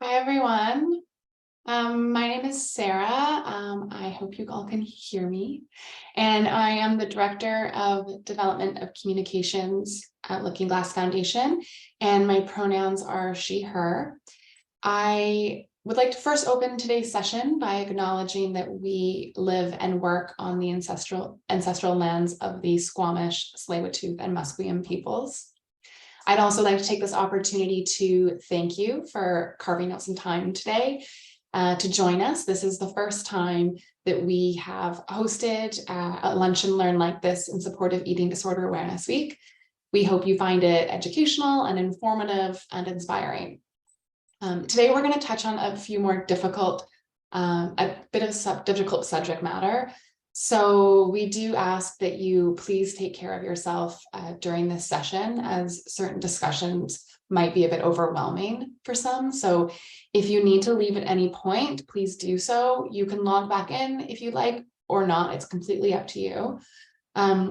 Hi, everyone. My name is Sarah. I hope you all can hear me. And I am the Director of Development of Communications at Looking Glass Foundation, and my pronouns are she, her. I would like to first open today's session by acknowledging that we live and work on the ancestral lands of the Squamish, Tsleil-Waututh, and Musqueam peoples. I'd also like to take this opportunity to thank you for carving out some time today to join us. This is the first time that we have hosted a lunch and learn like this in support of Eating Disorder Awareness Week. We hope you find it educational and informative and inspiring. Today, we're going to touch on a few more difficult subject matter. So we do ask that you please take care of yourself during this session, as certain discussions might be a bit overwhelming for some. So if you need to leave at any point, please do so. You can log back in if you like or not. It's completely up to you.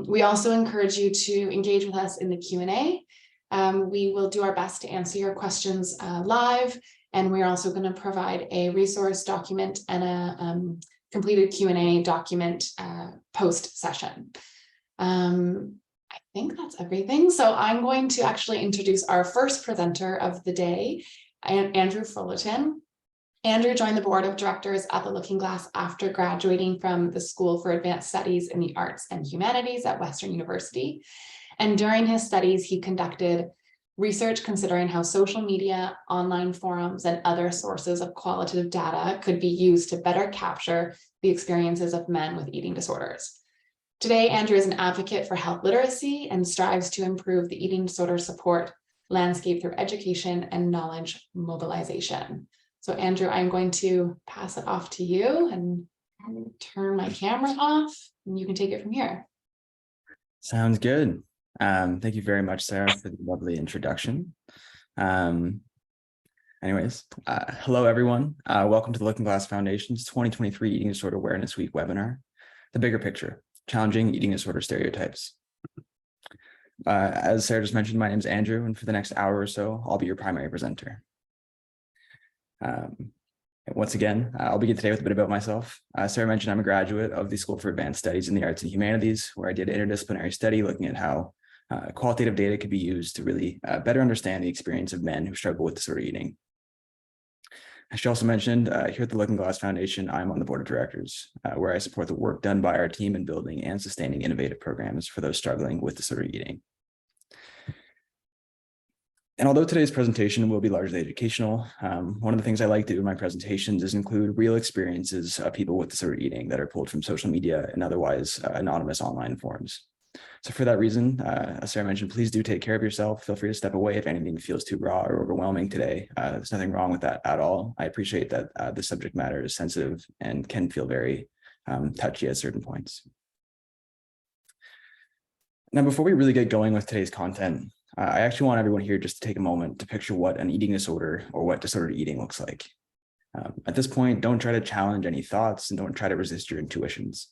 We also encourage you to engage with us in the Q&A. We will do our best to answer your questions live, and we're also going to provide a resource document and a completed Q&A document post-session. I think that's everything. So I'm going to actually introduce our first presenter of the day, Andrew Fullerton. Andrew joined the board of directors at the Looking Glass after graduating from the School for Advanced Studies in the Arts and Humanities at Western University. And during his studies, he conducted research considering how social media, online forums, and other sources of qualitative data could be used to better capture the experiences of men with eating disorders. Today, Andrew is an advocate for health literacy and strives to improve the eating disorder support landscape through education and knowledge mobilization. So Andrew, I'm going to pass it off to you and turn my camera off, and you can take it from here. Sounds good. Thank you very much, Sarah, for the lovely introduction. Hello, everyone. Welcome to the Looking Glass Foundation's 2023 Eating Disorder Awareness Week webinar, The Bigger Picture, Challenging Eating Disorder Stereotypes. As Sarah just mentioned, my name is Andrew, and for the next hour or so, I'll be your primary presenter. Once again, I'll begin today with a bit about myself. Sarah mentioned I'm a graduate of the School for Advanced Studies in the Arts and Humanities, where I did interdisciplinary study looking at how qualitative data could be used to really better understand the experience of men who struggle with disordered eating. As she also mentioned, here at the Looking Glass Foundation, I'm on the board of directors, where I support the work done by our team in building and sustaining innovative programs for those struggling with disordered eating. And although today's presentation will be largely educational, one of the things I like to do in my presentations is include real experiences of people with disordered eating that are pulled from social media and otherwise anonymous online forums. So for that reason, as Sarah mentioned, please do take care of yourself. Feel free to step away if anything feels too raw or overwhelming today. There's nothing wrong with that at all. I appreciate that the subject matter is sensitive and can feel very touchy at certain points. Now, before we really get going with today's content, I actually want everyone here just to take a moment to picture what an eating disorder or what disordered eating looks like. At this point, don't try to challenge any thoughts and don't try to resist your intuitions.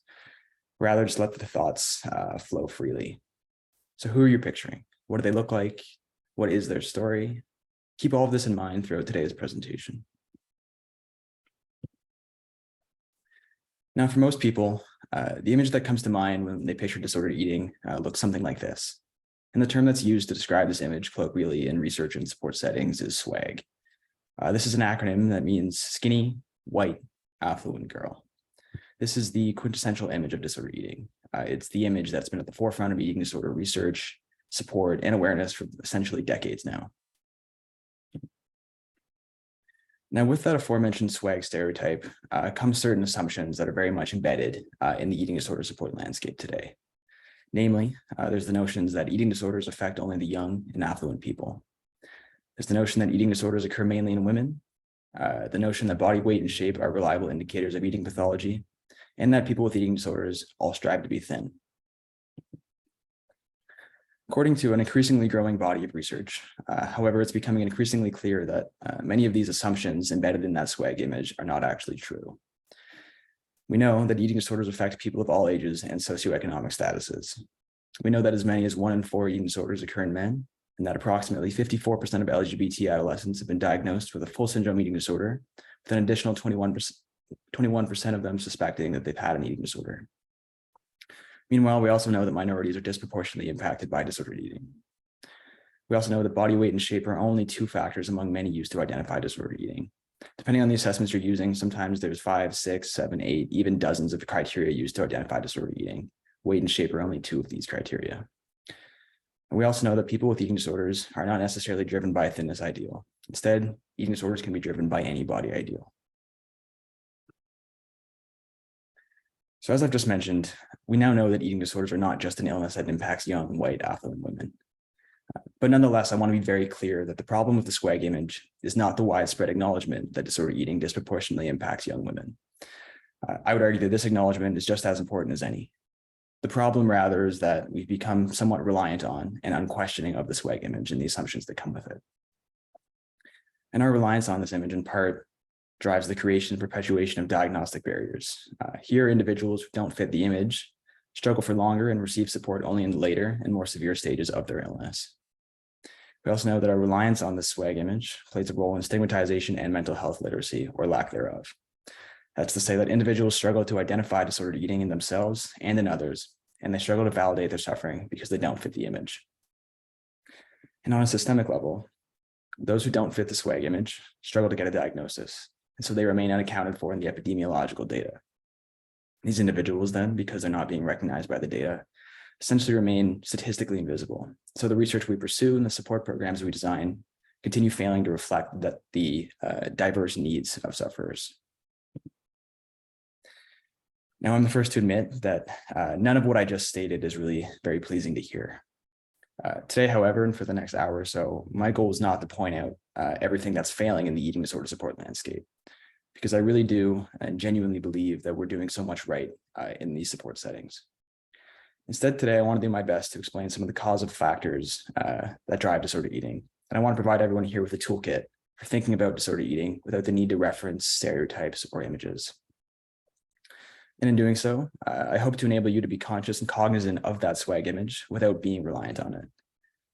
Rather, just let the thoughts flow freely. So who are you picturing? What do they look like? What is their story? Keep all of this in mind throughout today's presentation. Now, for most people, the image that comes to mind when they picture disordered eating looks something like this. And the term that's used to describe this image colloquially in research and support settings is SWAG. This is an acronym that means skinny, white, affluent girl. This is the quintessential image of disordered eating. It's the image that's been at the forefront of eating disorder research, support, and awareness for essentially decades now. Now, with that aforementioned SWAG stereotype come certain assumptions that are very much embedded in the eating disorder support landscape today. Namely, there's the notions that eating disorders affect only the young and affluent people. There's the notion that eating disorders occur mainly in women, the notion that body weight and shape are reliable indicators of eating pathology, and that people with eating disorders all strive to be thin. According to an increasingly growing body of research, however, it's becoming increasingly clear that many of these assumptions embedded in that SWAG image are not actually true. We know that eating disorders affect people of all ages and socioeconomic statuses. We know that as many as 1 in 4 eating disorders occur in men, and that approximately 54% of LGBT adolescents have been diagnosed with a full syndrome eating disorder, with an additional 21% of them suspecting that they've had an eating disorder. Meanwhile, we also know that minorities are disproportionately impacted by disordered eating. We also know that body weight and shape are only 2 factors among many used to identify disordered eating. Depending on the assessments you're using, sometimes there's 5, 6, 7, 8, even dozens of criteria used to identify disordered eating. Weight and shape are only 2 of these criteria. And we also know that people with eating disorders are not necessarily driven by a thinness ideal. Instead, eating disorders can be driven by any body ideal. So as I've just mentioned, we now know that eating disorders are not just an illness that impacts young, white, affluent women. But nonetheless, I want to be very clear that the problem with the swag image is not the widespread acknowledgement that disordered eating disproportionately impacts young women. I would argue that this acknowledgement is just as important as any. The problem, rather, is that we've become somewhat reliant on and unquestioning of the swag image and the assumptions that come with it. And our reliance on this image, in part, drives the creation and perpetuation of diagnostic barriers. Here, individuals who don't fit the image struggle for longer and receive support only in the later and more severe stages of their illness. We also know that our reliance on the swag image plays a role in stigmatization and mental health literacy, or lack thereof. That's to say that individuals struggle to identify disordered eating in themselves and in others, and they struggle to validate their suffering because they don't fit the image. And on a systemic level, those who don't fit the swag image struggle to get a diagnosis, and so they remain unaccounted for in the epidemiological data. These individuals then, because they're not being recognized by the data, essentially remain statistically invisible. So the research we pursue and the support programs we design continue failing to reflect that the diverse needs of sufferers. Now, I'm the first to admit that none of what I just stated is really very pleasing to hear. Today, however, and for the next hour or so, my goal is not to point out everything that's failing in the eating disorder support landscape, because I really do and genuinely believe that we're doing so much right in these support settings. Instead, today, I want to do my best to explain some of the causal factors that drive disordered eating. And I want to provide everyone here with a toolkit for thinking about disordered eating without the need to reference stereotypes or images. And in doing so, I hope to enable you to be conscious and cognizant of that swag image without being reliant on it.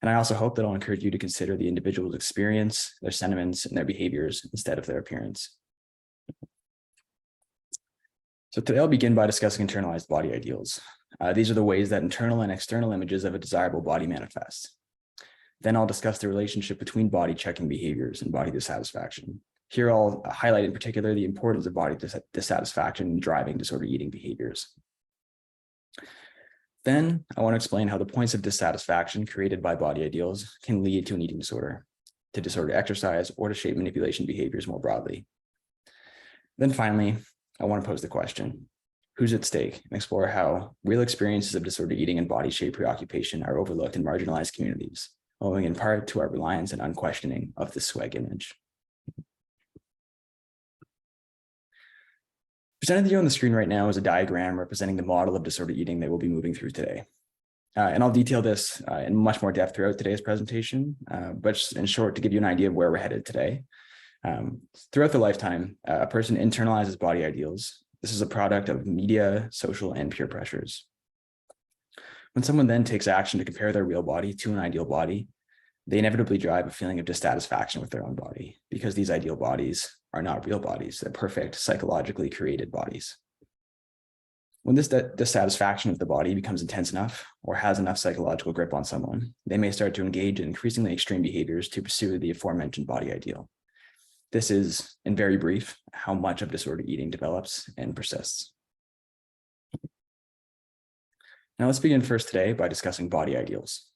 And I also hope that I'll encourage you to consider the individual's experience, their sentiments, and their behaviors instead of their appearance. So today I'll begin by discussing internalized body ideals. These are the ways that internal and external images of a desirable body manifest. Then I'll discuss the relationship between body checking behaviors and body dissatisfaction. Here I'll highlight in particular the importance of body dissatisfaction in driving disordered eating behaviors. Then I want to explain how the points of dissatisfaction created by body ideals can lead to an eating disorder, to disordered exercise, or to shape manipulation behaviors more broadly. Then finally, I want to pose the question: who's at stake, and explore how real experiences of disordered eating and body shape preoccupation are overlooked in marginalized communities, owing in part to our reliance and unquestioning of the swag image. Presented to you on the screen right now is a diagram representing the model of disordered eating that we'll be moving through today. And I'll detail this in much more depth throughout today's presentation, but just in short, to give you an idea of where we're headed today. Throughout the lifetime, a person internalizes body ideals. This is a product of media, social, and peer pressures. When someone then takes action to compare their real body to an ideal body, they inevitably drive a feeling of dissatisfaction with their own body, because these ideal bodies are not real bodies. They're perfect, psychologically created bodies. When this dissatisfaction with the body becomes intense enough or has enough psychological grip on someone, they may start to engage in increasingly extreme behaviors to pursue the aforementioned body ideal. This is, in very brief, how much of disordered eating develops and persists. Now let's begin first today by discussing body ideals.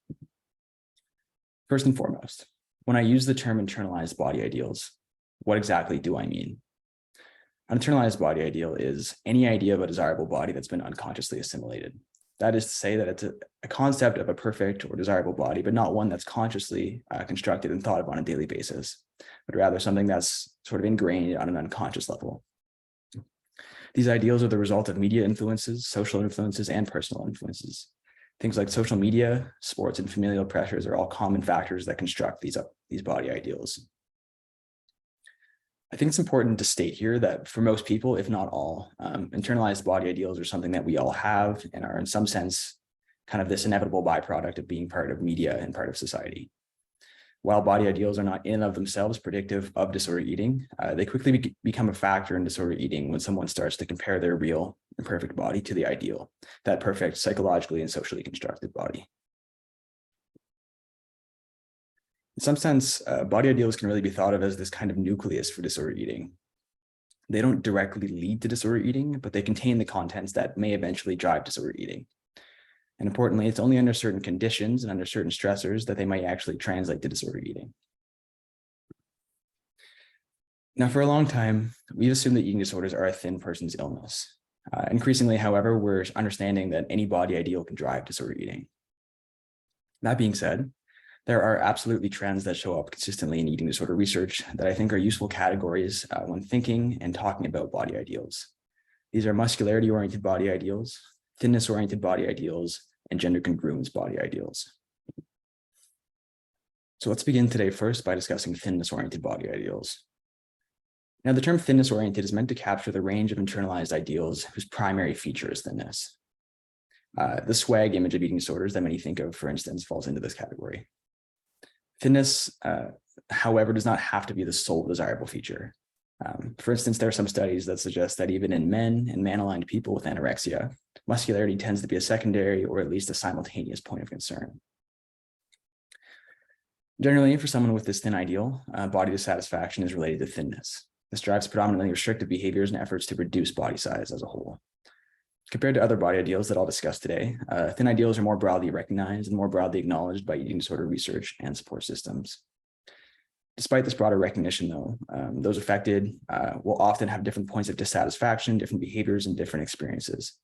First and foremost, when I use the term internalized body ideals, what exactly do I mean? An internalized body ideal is any idea of a desirable body that's been unconsciously assimilated. That is to say that it's a concept of a perfect or desirable body, but not one that's consciously constructed and thought of on a daily basis, but rather something that's sort of ingrained on an unconscious level. These ideals are the result of media influences, social influences, and personal influences. Things like social media, sports, and familial pressures are all common factors that construct these body ideals. I think it's important to state here that for most people, if not all, internalized body ideals are something that we all have and are in some sense kind of this inevitable byproduct of being part of media and part of society. While body ideals are not in and of themselves predictive of disordered eating, they quickly become a factor in disordered eating when someone starts to compare their real and perfect body to the ideal, that perfect psychologically and socially constructed body. In some sense, body ideals can really be thought of as this kind of nucleus for disordered eating. They don't directly lead to disordered eating, but they contain the contents that may eventually drive disordered eating. And importantly, it's only under certain conditions and under certain stressors that they might actually translate to disordered eating. Now, for a long time, we've assumed that eating disorders are a thin person's illness. Increasingly, however, we're understanding that any body ideal can drive disordered eating. That being said, there are absolutely trends that show up consistently in eating disorder research that I think are useful categories when thinking and talking about body ideals. These are muscularity-oriented body ideals, thinness-oriented body ideals, and gender congruence body ideals. So let's begin today first by discussing thinness-oriented body ideals. Now, the term thinness-oriented is meant to capture the range of internalized ideals whose primary feature is thinness. The swag image of eating disorders that many think of, for instance, falls into this category. Thinness, however, does not have to be the sole desirable feature. For instance, there are some studies that suggest that even in men and man-aligned people with anorexia, muscularity tends to be a secondary or at least a simultaneous point of concern. Generally, for someone with this thin ideal, body dissatisfaction is related to thinness. This drives predominantly restrictive behaviors and efforts to reduce body size as a whole. Compared to other body ideals that I'll discuss today, thin ideals are more broadly recognized and more broadly acknowledged by eating disorder research and support systems. Despite this broader recognition, though, those affected will often have different points of dissatisfaction, different behaviors, and different experiences.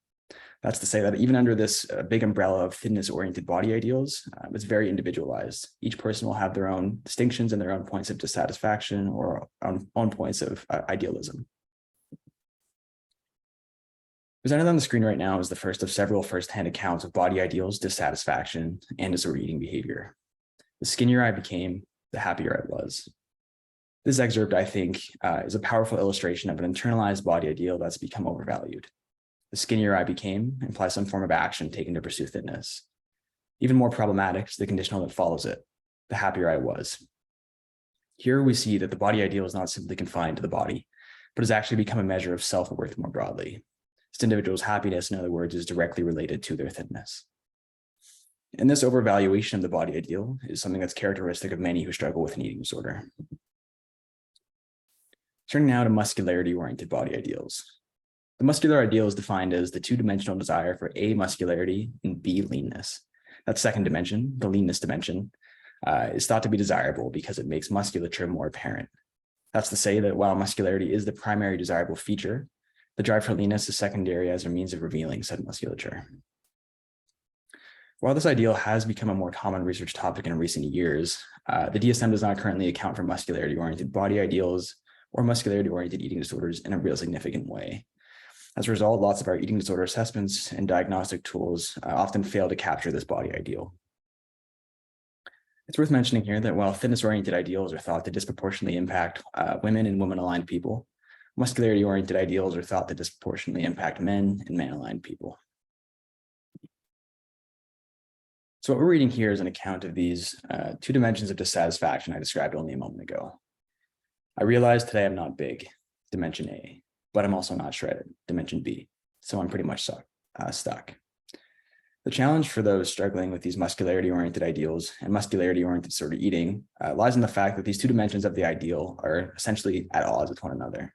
That's to say that even under this big umbrella of thinness-oriented body ideals, it's very individualized. Each person will have their own distinctions and their own points of dissatisfaction or own points of idealism. Presented on the screen right now is the first of several firsthand accounts of body ideals, dissatisfaction, and disordered eating behavior. The skinnier I became, the happier I was. This excerpt, I think, is a powerful illustration of an internalized body ideal that's become overvalued. The skinnier I became implies some form of action taken to pursue fitness. Even more problematic is the conditional that follows it, the happier I was. Here we see that the body ideal is not simply confined to the body, but has actually become a measure of self-worth more broadly. This individual's happiness, in other words, is directly related to their thinness. And this overvaluation of the body ideal is something that's characteristic of many who struggle with an eating disorder. Turning now to muscularity-oriented body ideals. The muscular ideal is defined as the two-dimensional desire for A, muscularity, and B, leanness. That second dimension, the leanness dimension, is thought to be desirable because it makes musculature more apparent. That's to say that while muscularity is the primary desirable feature, the drive for leanness is secondary as a means of revealing said musculature. While this ideal has become a more common research topic in recent years, the DSM does not currently account for muscularity-oriented body ideals or muscularity-oriented eating disorders in a real significant way. As a result, lots of our eating disorder assessments and diagnostic tools often fail to capture this body ideal. It's worth mentioning here that while fitness-oriented ideals are thought to disproportionately impact women and women-aligned people, muscularity-oriented ideals are thought to disproportionately impact men and man-aligned people. So what we're reading here is an account of these two dimensions of dissatisfaction I described only a moment ago. I realize today I'm not big, dimension A, but I'm also not shredded, dimension B, so I'm pretty much stuck. The challenge for those struggling with these muscularity-oriented ideals and muscularity-oriented sort of eating lies in the fact that these two dimensions of the ideal are essentially at odds with one another.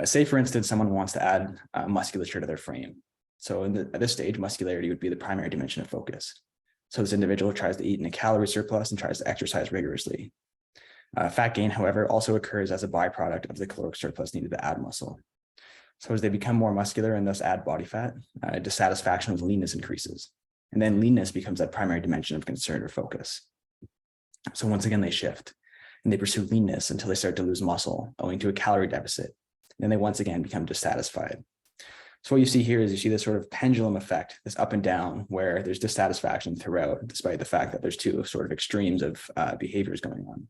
Say, for instance, someone wants to add musculature to their frame. So at this stage, muscularity would be the primary dimension of focus. So this individual tries to eat in a calorie surplus and tries to exercise rigorously. Fat gain, however, also occurs as a byproduct of the caloric surplus needed to add muscle. So as they become more muscular and thus add body fat, dissatisfaction with leanness increases. And then leanness becomes that primary dimension of concern or focus. So once again, they shift and they pursue leanness until they start to lose muscle owing to a calorie deficit. And they once again become dissatisfied. So what you see here is you see this sort of pendulum effect, this up and down, where there's dissatisfaction throughout, despite the fact that there's two sort of extremes of behaviors going on.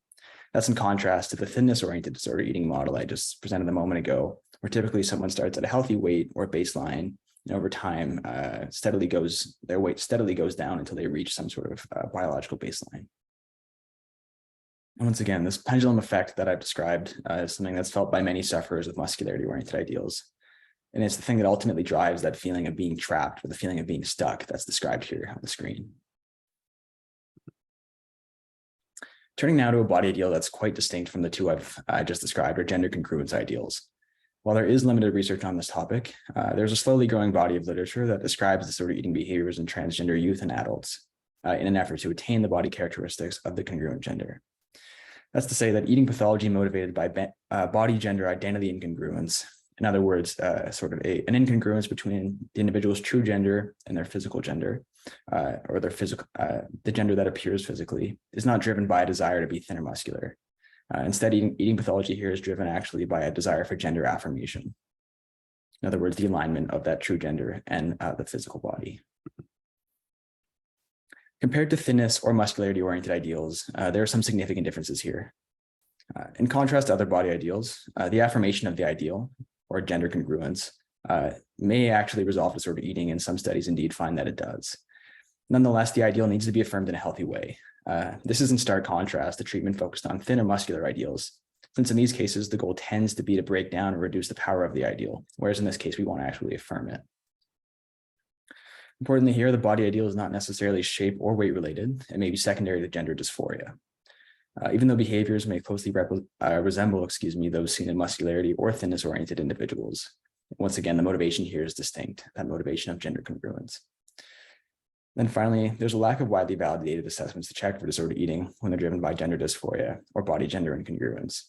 That's in contrast to the thinness-oriented disorder eating model I just presented a moment ago, where typically someone starts at a healthy weight or baseline, and over time, their weight steadily goes down until they reach some sort of biological baseline. And once again, this pendulum effect that I've described is something that's felt by many sufferers with muscularity-oriented ideals. And it's the thing that ultimately drives that feeling of being trapped or the feeling of being stuck that's described here on the screen. Turning now to a body ideal that's quite distinct from the two I've just described, or gender congruence ideals. While there is limited research on this topic, there's a slowly growing body of literature that describes disordered eating behaviors in transgender youth and adults in an effort to attain the body characteristics of the congruent gender. That's to say that eating pathology motivated by body gender identity incongruence, in other words, sort of an incongruence between the individual's true gender and their physical gender, or their physical, the gender that appears physically, is not driven by a desire to be thin or muscular. Instead, eating pathology here is driven actually by a desire for gender affirmation. In other words, the alignment of that true gender and the physical body. Compared to thinness or muscularity-oriented ideals, there are some significant differences here. In contrast to other body ideals, the affirmation of the ideal, or gender congruence, may actually resolve disordered eating, and some studies indeed find that it does. Nonetheless, the ideal needs to be affirmed in a healthy way. This is in stark contrast to treatment focused on thin or muscular ideals, since in these cases, the goal tends to be to break down or reduce the power of the ideal, whereas in this case, we want to actually affirm it. Importantly here, the body ideal is not necessarily shape or weight related. It may be secondary to gender dysphoria. Even though behaviors may closely resemble, those seen in muscularity or thinness-oriented individuals. Once again, the motivation here is distinct, that motivation of gender congruence. Then finally, there's a lack of widely validated assessments to check for disordered eating when they're driven by gender dysphoria or body gender incongruence.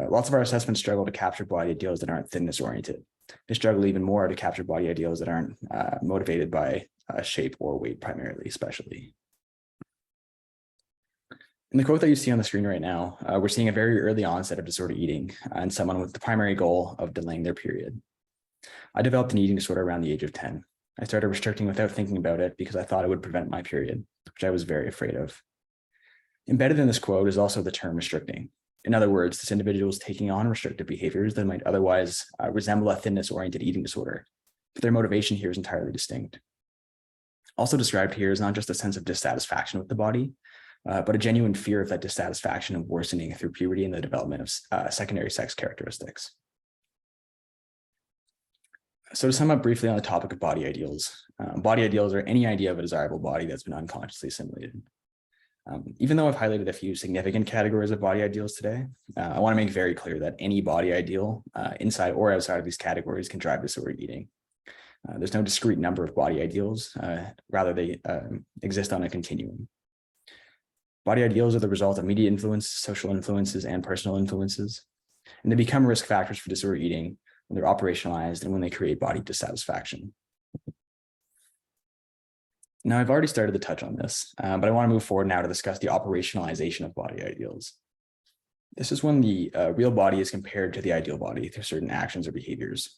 Lots of our assessments struggle to capture body ideals that aren't thinness-oriented. They struggle even more to capture body ideals that aren't motivated by shape or weight primarily, especially. In the quote that you see on the screen right now, we're seeing a very early onset of disordered eating in someone with the primary goal of delaying their period. I developed an eating disorder around the age of 10. I started restricting without thinking about it because I thought it would prevent my period, which I was very afraid of. Embedded in this quote is also the term restricting. In other words, this individual is taking on restrictive behaviors that might otherwise resemble a thinness-oriented eating disorder, but their motivation here is entirely distinct. Also described here is not just a sense of dissatisfaction with the body, but a genuine fear of that dissatisfaction and worsening through puberty and the development of secondary sex characteristics. So to sum up briefly on the topic of body ideals are any idea of a desirable body that's been unconsciously assimilated. Even though I've highlighted a few significant categories of body ideals today, I want to make very clear that any body ideal inside or outside of these categories can drive disordered eating. There's no discrete number of body ideals, rather they exist on a continuum. Body ideals are the result of media influence, social influences, and personal influences, and they become risk factors for disordered eating when they're operationalized and when they create body dissatisfaction. Now, I've already started to touch on this, but I want to move forward now to discuss the operationalization of body ideals. This is when the real body is compared to the ideal body through certain actions or behaviors.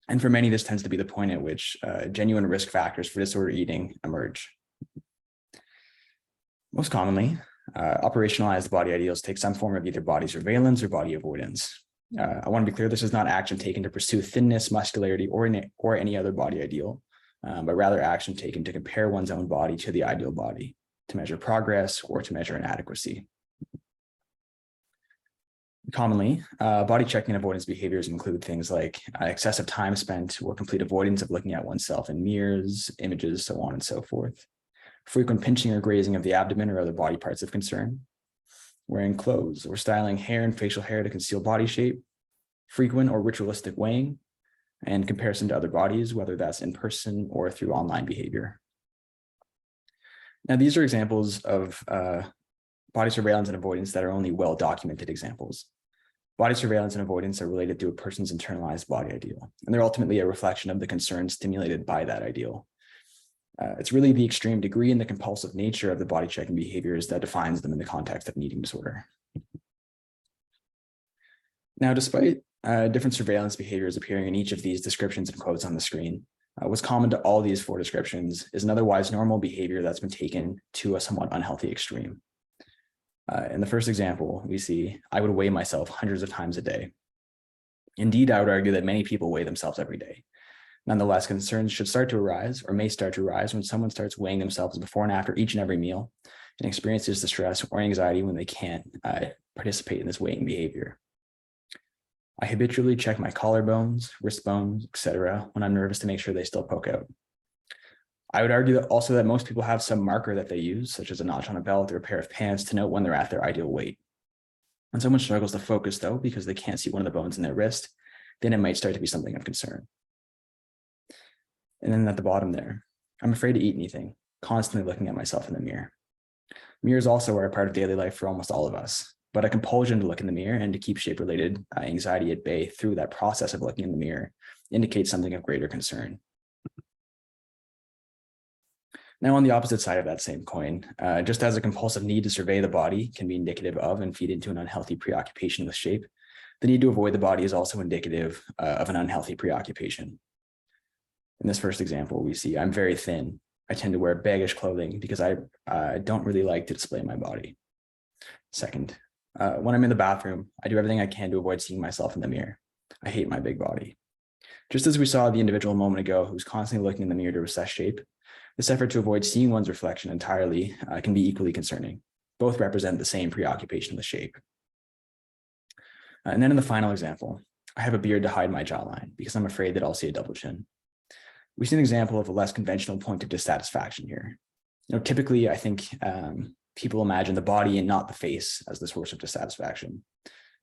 And for many, this tends to be the point at which genuine risk factors for disordered eating emerge. Most commonly, operationalized body ideals take some form of either body surveillance or body avoidance. I want to be clear, this is not action taken to pursue thinness, muscularity, or any other body ideal, but rather action taken to compare one's own body to the ideal body, to measure progress or to measure inadequacy. Commonly, body checking and avoidance behaviors include things like excessive time spent or complete avoidance of looking at oneself in mirrors, images, so on and so forth. Frequent pinching or grazing of the abdomen or other body parts of concern. Wearing clothes or styling hair and facial hair to conceal body shape. Frequent or ritualistic weighing and comparison to other bodies, whether that's in person or through online behavior. Now, these are examples of body surveillance and avoidance that are only well-documented examples. Body surveillance and avoidance are related to a person's internalized body ideal, and they're ultimately a reflection of the concerns stimulated by that ideal. It's really the extreme degree and the compulsive nature of the body checking behaviors that defines them in the context of an eating disorder. Now, despite different surveillance behaviors appearing in each of these descriptions and quotes on the screen, what's common to all these four descriptions is an otherwise normal behavior that's been taken to a somewhat unhealthy extreme. In the first example, we see, I would weigh myself hundreds of times a day. Indeed, I would argue that many people weigh themselves every day. Nonetheless, concerns should start to arise or may start to arise when someone starts weighing themselves before and after each and every meal and experiences distress or anxiety when they can't participate in this weighing behavior. I habitually check my collarbones, wrist bones, etc. when I'm nervous to make sure they still poke out. I would argue that also that most people have some marker that they use, such as a notch on a belt or a pair of pants, to note when they're at their ideal weight. When someone struggles to focus, though, because they can't see one of the bones in their wrist, then it might start to be something of concern. And then at the bottom there, I'm afraid to eat anything, constantly looking at myself in the mirror. Mirrors also are a part of daily life for almost all of us, but a compulsion to look in the mirror and to keep shape-related anxiety at bay through that process of looking in the mirror indicates something of greater concern. Now, on the opposite side of that same coin, just as a compulsive need to survey the body can be indicative of and feed into an unhealthy preoccupation with shape, the need to avoid the body is also indicative of an unhealthy preoccupation. In this first example, we see I'm very thin. I tend to wear baggish clothing because I don't really like to display my body. Second, when I'm in the bathroom, I do everything I can to avoid seeing myself in the mirror. I hate my big body. Just as we saw the individual a moment ago who's constantly looking in the mirror to assess shape, this effort to avoid seeing one's reflection entirely can be equally concerning. Both represent the same preoccupation with shape. And then in the final example, I have a beard to hide my jawline because I'm afraid that I'll see a double chin. We see an example of a less conventional point of dissatisfaction here. Typically, I think people imagine the body and not the face as the source of dissatisfaction.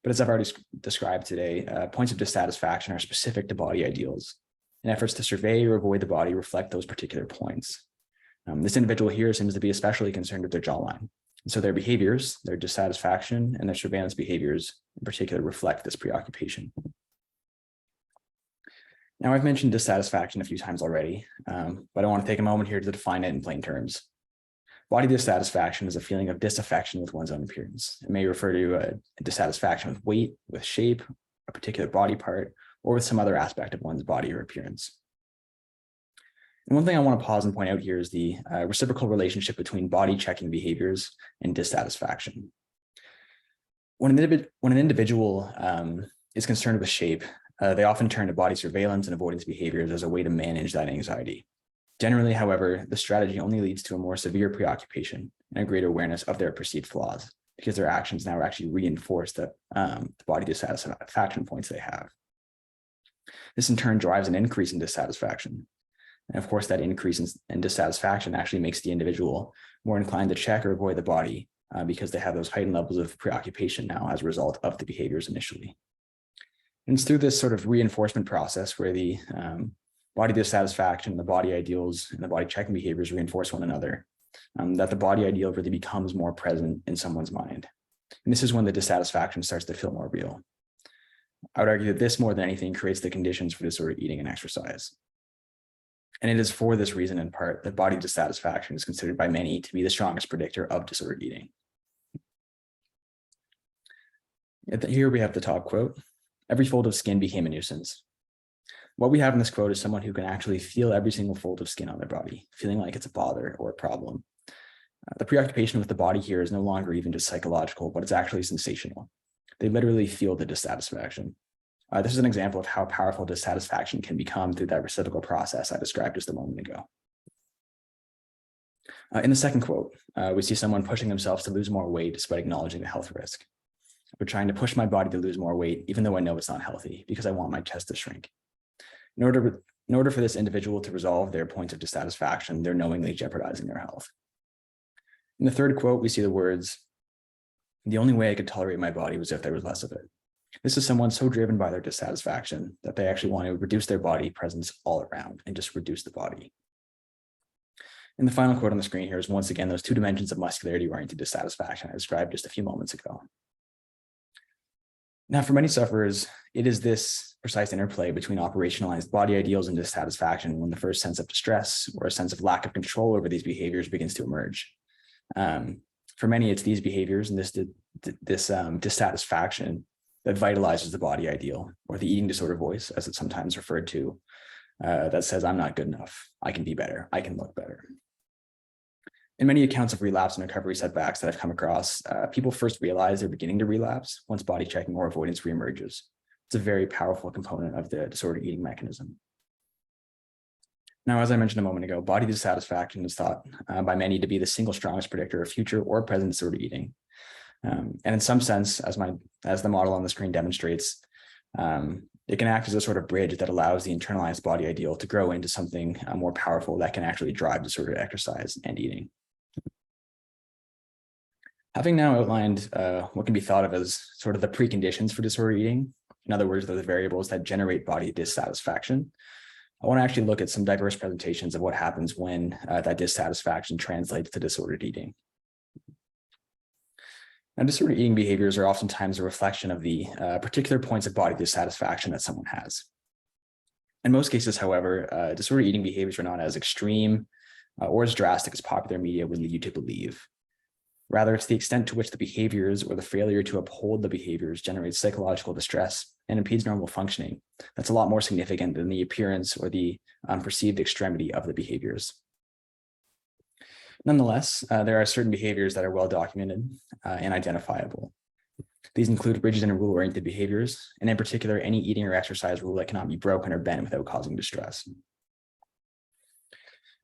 But as I've already described today, points of dissatisfaction are specific to body ideals, and efforts to survey or avoid the body reflect those particular points. This individual here seems to be especially concerned with their jawline. And so their behaviors, their dissatisfaction, and their surveillance behaviors in particular reflect this preoccupation. Now, I've mentioned dissatisfaction a few times already, but I want to take a moment here to define it in plain terms. Body dissatisfaction is a feeling of disaffection with one's own appearance. It may refer to a dissatisfaction with weight, with shape, a particular body part, or with some other aspect of one's body or appearance. And one thing I want to pause and point out here is the reciprocal relationship between body checking behaviors and dissatisfaction. When an individual is concerned with shape, they often turn to body surveillance and avoidance behaviors as a way to manage that anxiety. Generally, however, the strategy only leads to a more severe preoccupation and a greater awareness of their perceived flaws, because their actions now actually reinforce the body dissatisfaction points they have. This in turn drives an increase in dissatisfaction. And of course, that increase in dissatisfaction actually makes the individual more inclined to check or avoid the body because they have those heightened levels of preoccupation now as a result of the behaviors initially. And it's through this sort of reinforcement process where the body dissatisfaction, the body ideals, and the body checking behaviors reinforce one another, that the body ideal really becomes more present in someone's mind. And this is when the dissatisfaction starts to feel more real. I would argue that this, more than anything, creates the conditions for disordered eating and exercise. And it is for this reason, in part, that body dissatisfaction is considered by many to be the strongest predictor of disordered eating. Here we have the top quote: "Every fold of skin became a nuisance." What we have in this quote is someone who can actually feel every single fold of skin on their body, feeling like it's a bother or a problem. The preoccupation with the body here is no longer even just psychological, but it's actually sensational. They literally feel the dissatisfaction. This is an example of how powerful dissatisfaction can become through that reciprocal process I described just a moment ago. In the second quote, we see someone pushing themselves to lose more weight despite acknowledging the health risk. "We're trying to push my body to lose more weight, even though I know it's not healthy, because I want my chest to shrink." In order for this individual to resolve their points of dissatisfaction, they're knowingly jeopardizing their health. In the third quote, we see the words, "The only way I could tolerate my body was if there was less of it." This is someone so driven by their dissatisfaction that they actually want to reduce their body presence all around and just reduce the body. And the final quote on the screen here is once again those two dimensions of muscularity-oriented dissatisfaction I described just a few moments ago. Now, for many sufferers, it is this precise interplay between operationalized body ideals and dissatisfaction when the first sense of distress or a sense of lack of control over these behaviors begins to emerge. For many, it's these behaviors and this dissatisfaction that vitalizes the body ideal, or the eating disorder voice, as it's sometimes referred to, that says, "I'm not good enough. I can be better. I can look better." In many accounts of relapse and recovery setbacks that I've come across, people first realize they're beginning to relapse once body checking or avoidance reemerges. It's a very powerful component of the disordered eating mechanism. Now, as I mentioned a moment ago, body dissatisfaction is thought by many to be the single strongest predictor of future or present disordered eating. And in some sense, as the model on the screen demonstrates, it can act as a sort of bridge that allows the internalized body ideal to grow into something more powerful that can actually drive disordered exercise and eating. Having now outlined what can be thought of as sort of the preconditions for disordered eating, in other words, the variables that generate body dissatisfaction, I want to actually look at some diverse presentations of what happens when that dissatisfaction translates to disordered eating. Now, disordered eating behaviors are oftentimes a reflection of the particular points of body dissatisfaction that someone has. In most cases, however, disordered eating behaviors are not as extreme or as drastic as popular media would lead you to believe. Rather, it's the extent to which the behaviors or the failure to uphold the behaviors generates psychological distress and impedes normal functioning that's a lot more significant than the appearance or the perceived extremity of the behaviors. Nonetheless, there are certain behaviors that are well documented and identifiable. These include rigid and rule-oriented behaviors, and in particular, any eating or exercise rule that cannot be broken or bent without causing distress.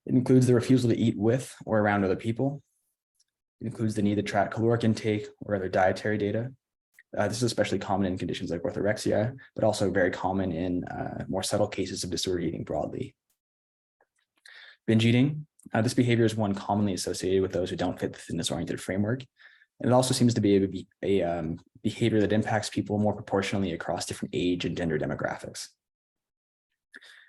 It includes the refusal to eat with or around other people. It includes the need to track caloric intake or other dietary data. This is especially common in conditions like orthorexia, but also very common in more subtle cases of disordered eating broadly. Binge eating. This behavior is one commonly associated with those who don't fit the fitness-oriented framework. And it also seems to be a behavior that impacts people more proportionally across different age and gender demographics.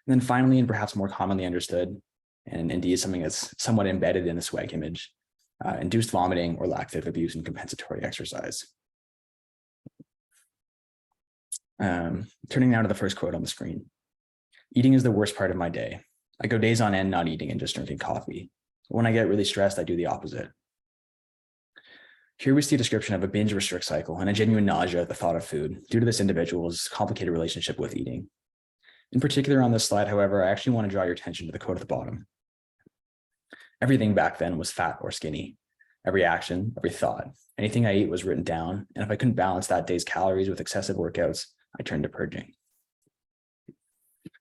And then finally, and perhaps more commonly understood, and indeed something that's somewhat embedded in the swag image, induced vomiting or laxative abuse and compensatory exercise. Turning now to the first quote on the screen. Eating is the worst part of my day. I go days on end not eating and just drinking coffee. When I get really stressed, I do the opposite. Here we see a description of a binge restrict cycle and a genuine nausea at the thought of food due to this individual's complicated relationship with eating. In particular on this slide, however, I actually want to draw your attention to the quote at the bottom. Everything back then was fat or skinny. Every action, every thought, anything I ate was written down. And if I couldn't balance that day's calories with excessive workouts, I turned to purging.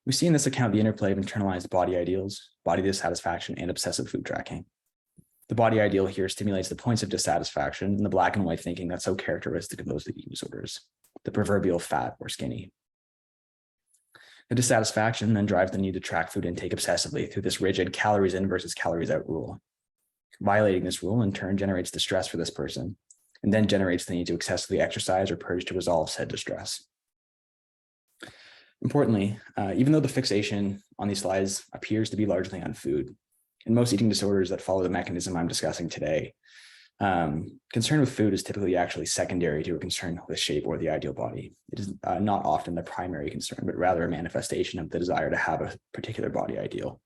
We see in this account the interplay of internalized body ideals, body dissatisfaction, and obsessive food tracking. The body ideal here stimulates the points of dissatisfaction and the black and white thinking that's so characteristic of those with eating disorders, the proverbial fat or skinny. The dissatisfaction then drives the need to track food intake obsessively through this rigid calories in versus calories out rule. Violating this rule in turn generates distress for this person, and then generates the need to excessively exercise or purge to resolve said distress. Importantly, even though the fixation on these slides appears to be largely on food, in most eating disorders that follow the mechanism I'm discussing today, concern with food is typically actually secondary to a concern with shape or the ideal body. It is not often the primary concern, but rather a manifestation of the desire to have a particular body ideal.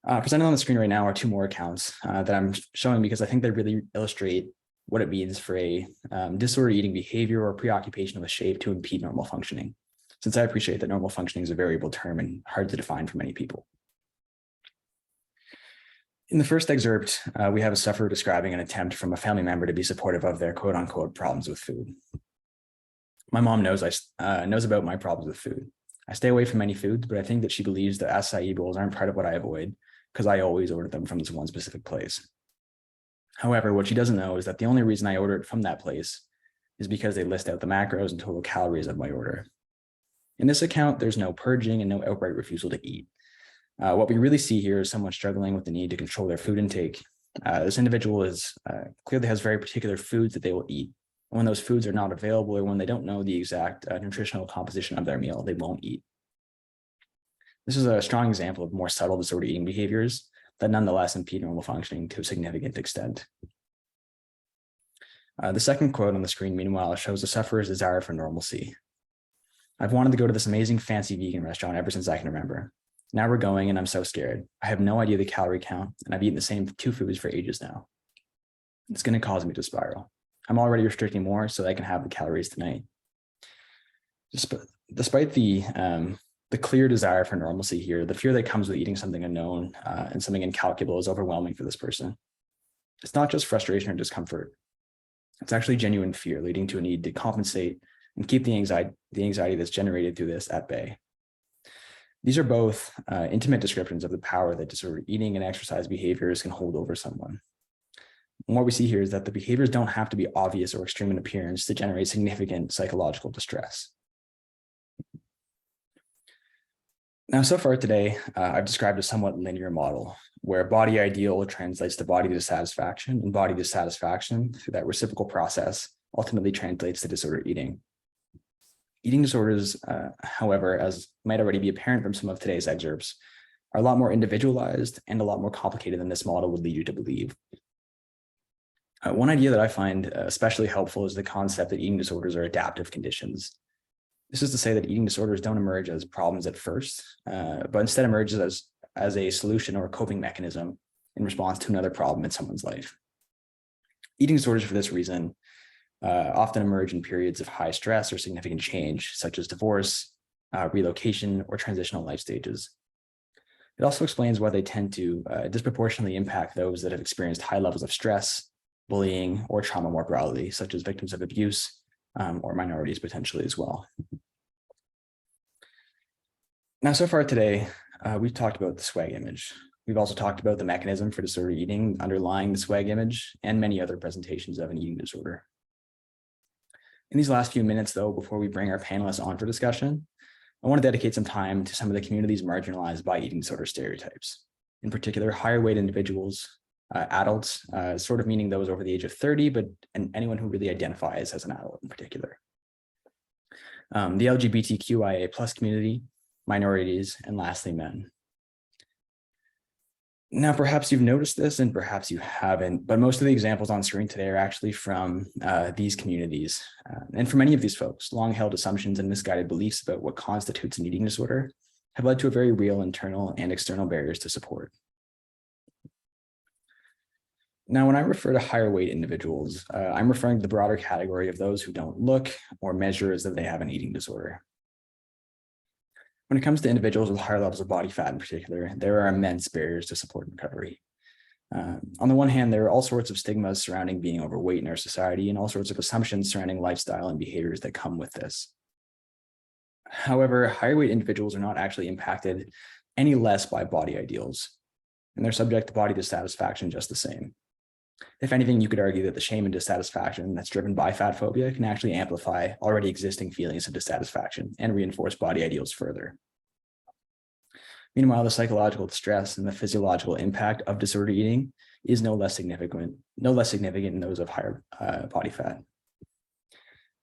Presented on the screen right now are two more accounts that I'm showing because I think they really illustrate what it means for a disordered eating behavior or preoccupation with shape to impede normal functioning, since I appreciate that normal functioning is a variable term and hard to define for many people. In the first excerpt, we have a sufferer describing an attempt from a family member to be supportive of their quote unquote problems with food. My mom knows about my problems with food. I stay away from many foods, but I think that she believes that acai bowls aren't part of what I avoid because I always order them from this one specific place. However, what she doesn't know is that the only reason I order it from that place is because they list out the macros and total calories of my order. In this account, there's no purging and no outright refusal to eat. What we really see here is someone struggling with the need to control their food intake. This individual clearly has very particular foods that they will eat. And when those foods are not available or when they don't know the exact nutritional composition of their meal, they won't eat. This is a strong example of more subtle disordered eating behaviors that nonetheless impede normal functioning to a significant extent. The second quote on the screen, meanwhile, shows the sufferer's desire for normalcy. I've wanted to go to this amazing fancy vegan restaurant ever since I can remember. Now we're going and I'm so scared. I have no idea the calorie count and I've eaten the same two foods for ages now. It's going to cause me to spiral. I'm already restricting more so that I can have the calories tonight. Despite the clear desire for normalcy here, the fear that comes with eating something unknown and something incalculable is overwhelming for this person. It's not just frustration or discomfort. It's actually genuine fear leading to a need to compensate and keep the anxiety that's generated through this at bay. These are both intimate descriptions of the power that disordered eating and exercise behaviors can hold over someone. And what we see here is that the behaviors don't have to be obvious or extreme in appearance to generate significant psychological distress. Now, so far today, I've described a somewhat linear model where body ideal translates to body dissatisfaction, and body dissatisfaction through that reciprocal process ultimately translates to disordered eating. Eating disorders, however, as might already be apparent from some of today's excerpts, are a lot more individualized and a lot more complicated than this model would lead you to believe. One idea that I find especially helpful is the concept that eating disorders are adaptive conditions. This is to say that eating disorders don't emerge as problems at first, but instead emerges as a solution or a coping mechanism in response to another problem in someone's life. Eating disorders, for this reason, often emerge in periods of high stress or significant change, such as divorce, relocation, or transitional life stages. It also explains why they tend to disproportionately impact those that have experienced high levels of stress, bullying, or trauma more broadly, such as victims of abuse, or minorities potentially as well. Now, so far today, we've talked about the swag image. We've also talked about the mechanism for disordered eating underlying the swag image and many other presentations of an eating disorder. In these last few minutes, though, before we bring our panelists on for discussion, I want to dedicate some time to some of the communities marginalized by eating disorder stereotypes. In particular, higher weight individuals, adults, sort of meaning those over the age of 30, and anyone who really identifies as an adult in particular. The LGBTQIA+ community, minorities, and lastly, men. Now, perhaps you've noticed this and perhaps you haven't, but most of the examples on screen today are actually from these communities. And for many of these folks, long-held assumptions and misguided beliefs about what constitutes an eating disorder have led to a very real internal and external barriers to support. Now, when I refer to higher weight individuals, I'm referring to the broader category of those who don't look or measure as though they have an eating disorder. When it comes to individuals with higher levels of body fat in particular, there are immense barriers to support and recovery. On the one hand, there are all sorts of stigmas surrounding being overweight in our society and all sorts of assumptions surrounding lifestyle and behaviors that come with this. However, higher weight individuals are not actually impacted any less by body ideals, and they're subject to body dissatisfaction just the same. If anything, you could argue that the shame and dissatisfaction that's driven by fat phobia can actually amplify already existing feelings of dissatisfaction and reinforce body ideals further. Meanwhile, the psychological distress and the physiological impact of disordered eating is no less significant in those of higher body fat.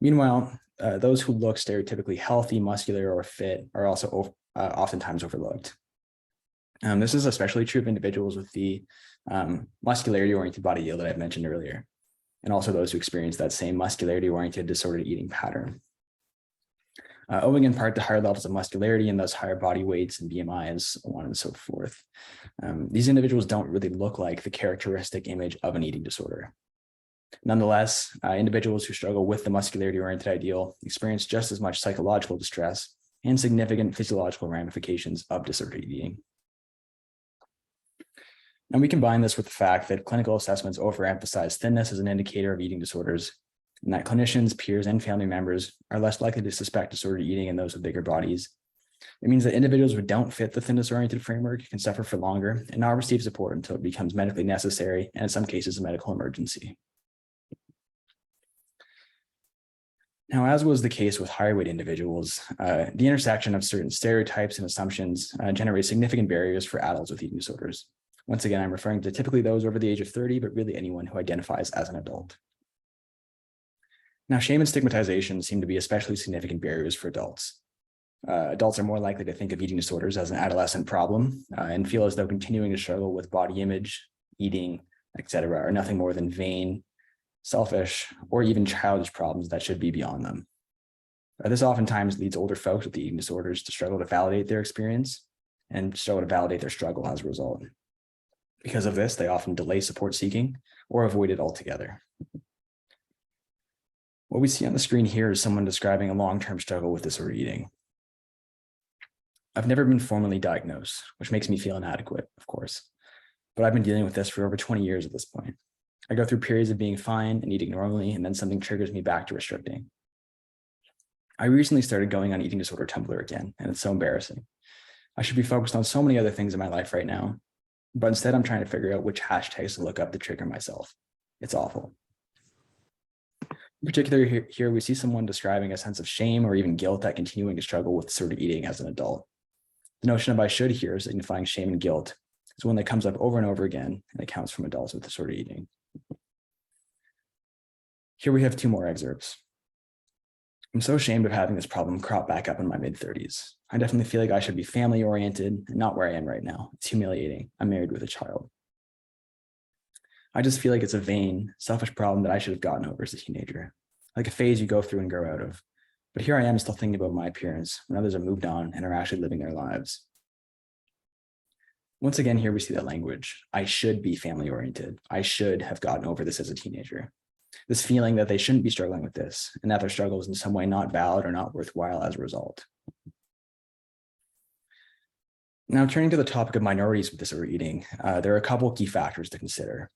Meanwhile, those who look stereotypically healthy, muscular, or fit are also oftentimes overlooked. This is especially true of individuals with the muscularity-oriented body ideal that I've mentioned earlier, and also those who experience that same muscularity-oriented disordered eating pattern. Owing in part to higher levels of muscularity and thus higher body weights and BMIs, so on and so forth. These individuals don't really look like the characteristic image of an eating disorder. Nonetheless, individuals who struggle with the muscularity-oriented ideal experience just as much psychological distress and significant physiological ramifications of disordered eating. And we combine this with the fact that clinical assessments overemphasize thinness as an indicator of eating disorders, and that clinicians, peers, and family members are less likely to suspect disordered eating in those with bigger bodies. It means that individuals who don't fit the thinness-oriented framework can suffer for longer and not receive support until it becomes medically necessary, and in some cases, a medical emergency. Now, as was the case with higher weight individuals, the intersection of certain stereotypes and assumptions generates significant barriers for adults with eating disorders. Once again, I'm referring to typically those over the age of 30, but really anyone who identifies as an adult. Now, shame and stigmatization seem to be especially significant barriers for adults. Adults are more likely to think of eating disorders as an adolescent problem and feel as though continuing to struggle with body image, eating, etc., are nothing more than vain, selfish, or even childish problems that should be beyond them. This oftentimes leads older folks with eating disorders to struggle to validate their experience and struggle to validate their struggle as a result. Because of this, they often delay support seeking or avoid it altogether. What we see on the screen here is someone describing a long-term struggle with disordered eating. I've never been formally diagnosed, which makes me feel inadequate, of course, but I've been dealing with this for over 20 years at this point. I go through periods of being fine and eating normally, and then something triggers me back to restricting. I recently started going on eating disorder Tumblr again, and it's so embarrassing. I should be focused on so many other things in my life right now, but instead I'm trying to figure out which hashtags to look up to trigger myself. It's awful. In particular, here we see someone describing a sense of shame or even guilt at continuing to struggle with disordered eating as an adult. The notion of I should here signifying shame and guilt is one that comes up over and over again in accounts from adults with disordered eating. Here we have two more excerpts. I'm so ashamed of having this problem crop back up in my mid-30s. I definitely feel like I should be family-oriented and not where I am right now. It's humiliating. I'm married with a child. I just feel like it's a vain, selfish problem that I should have gotten over as a teenager, like a phase you go through and grow out of. But here I am still thinking about my appearance when others have moved on and are actually living their lives. Once again, here we see that language. I should be family-oriented. I should have gotten over this as a teenager. This feeling that they shouldn't be struggling with this and that their struggle is in some way not valid or not worthwhile as a result. Now, turning to the topic of minorities with disordered eating, there are a couple of key factors to consider.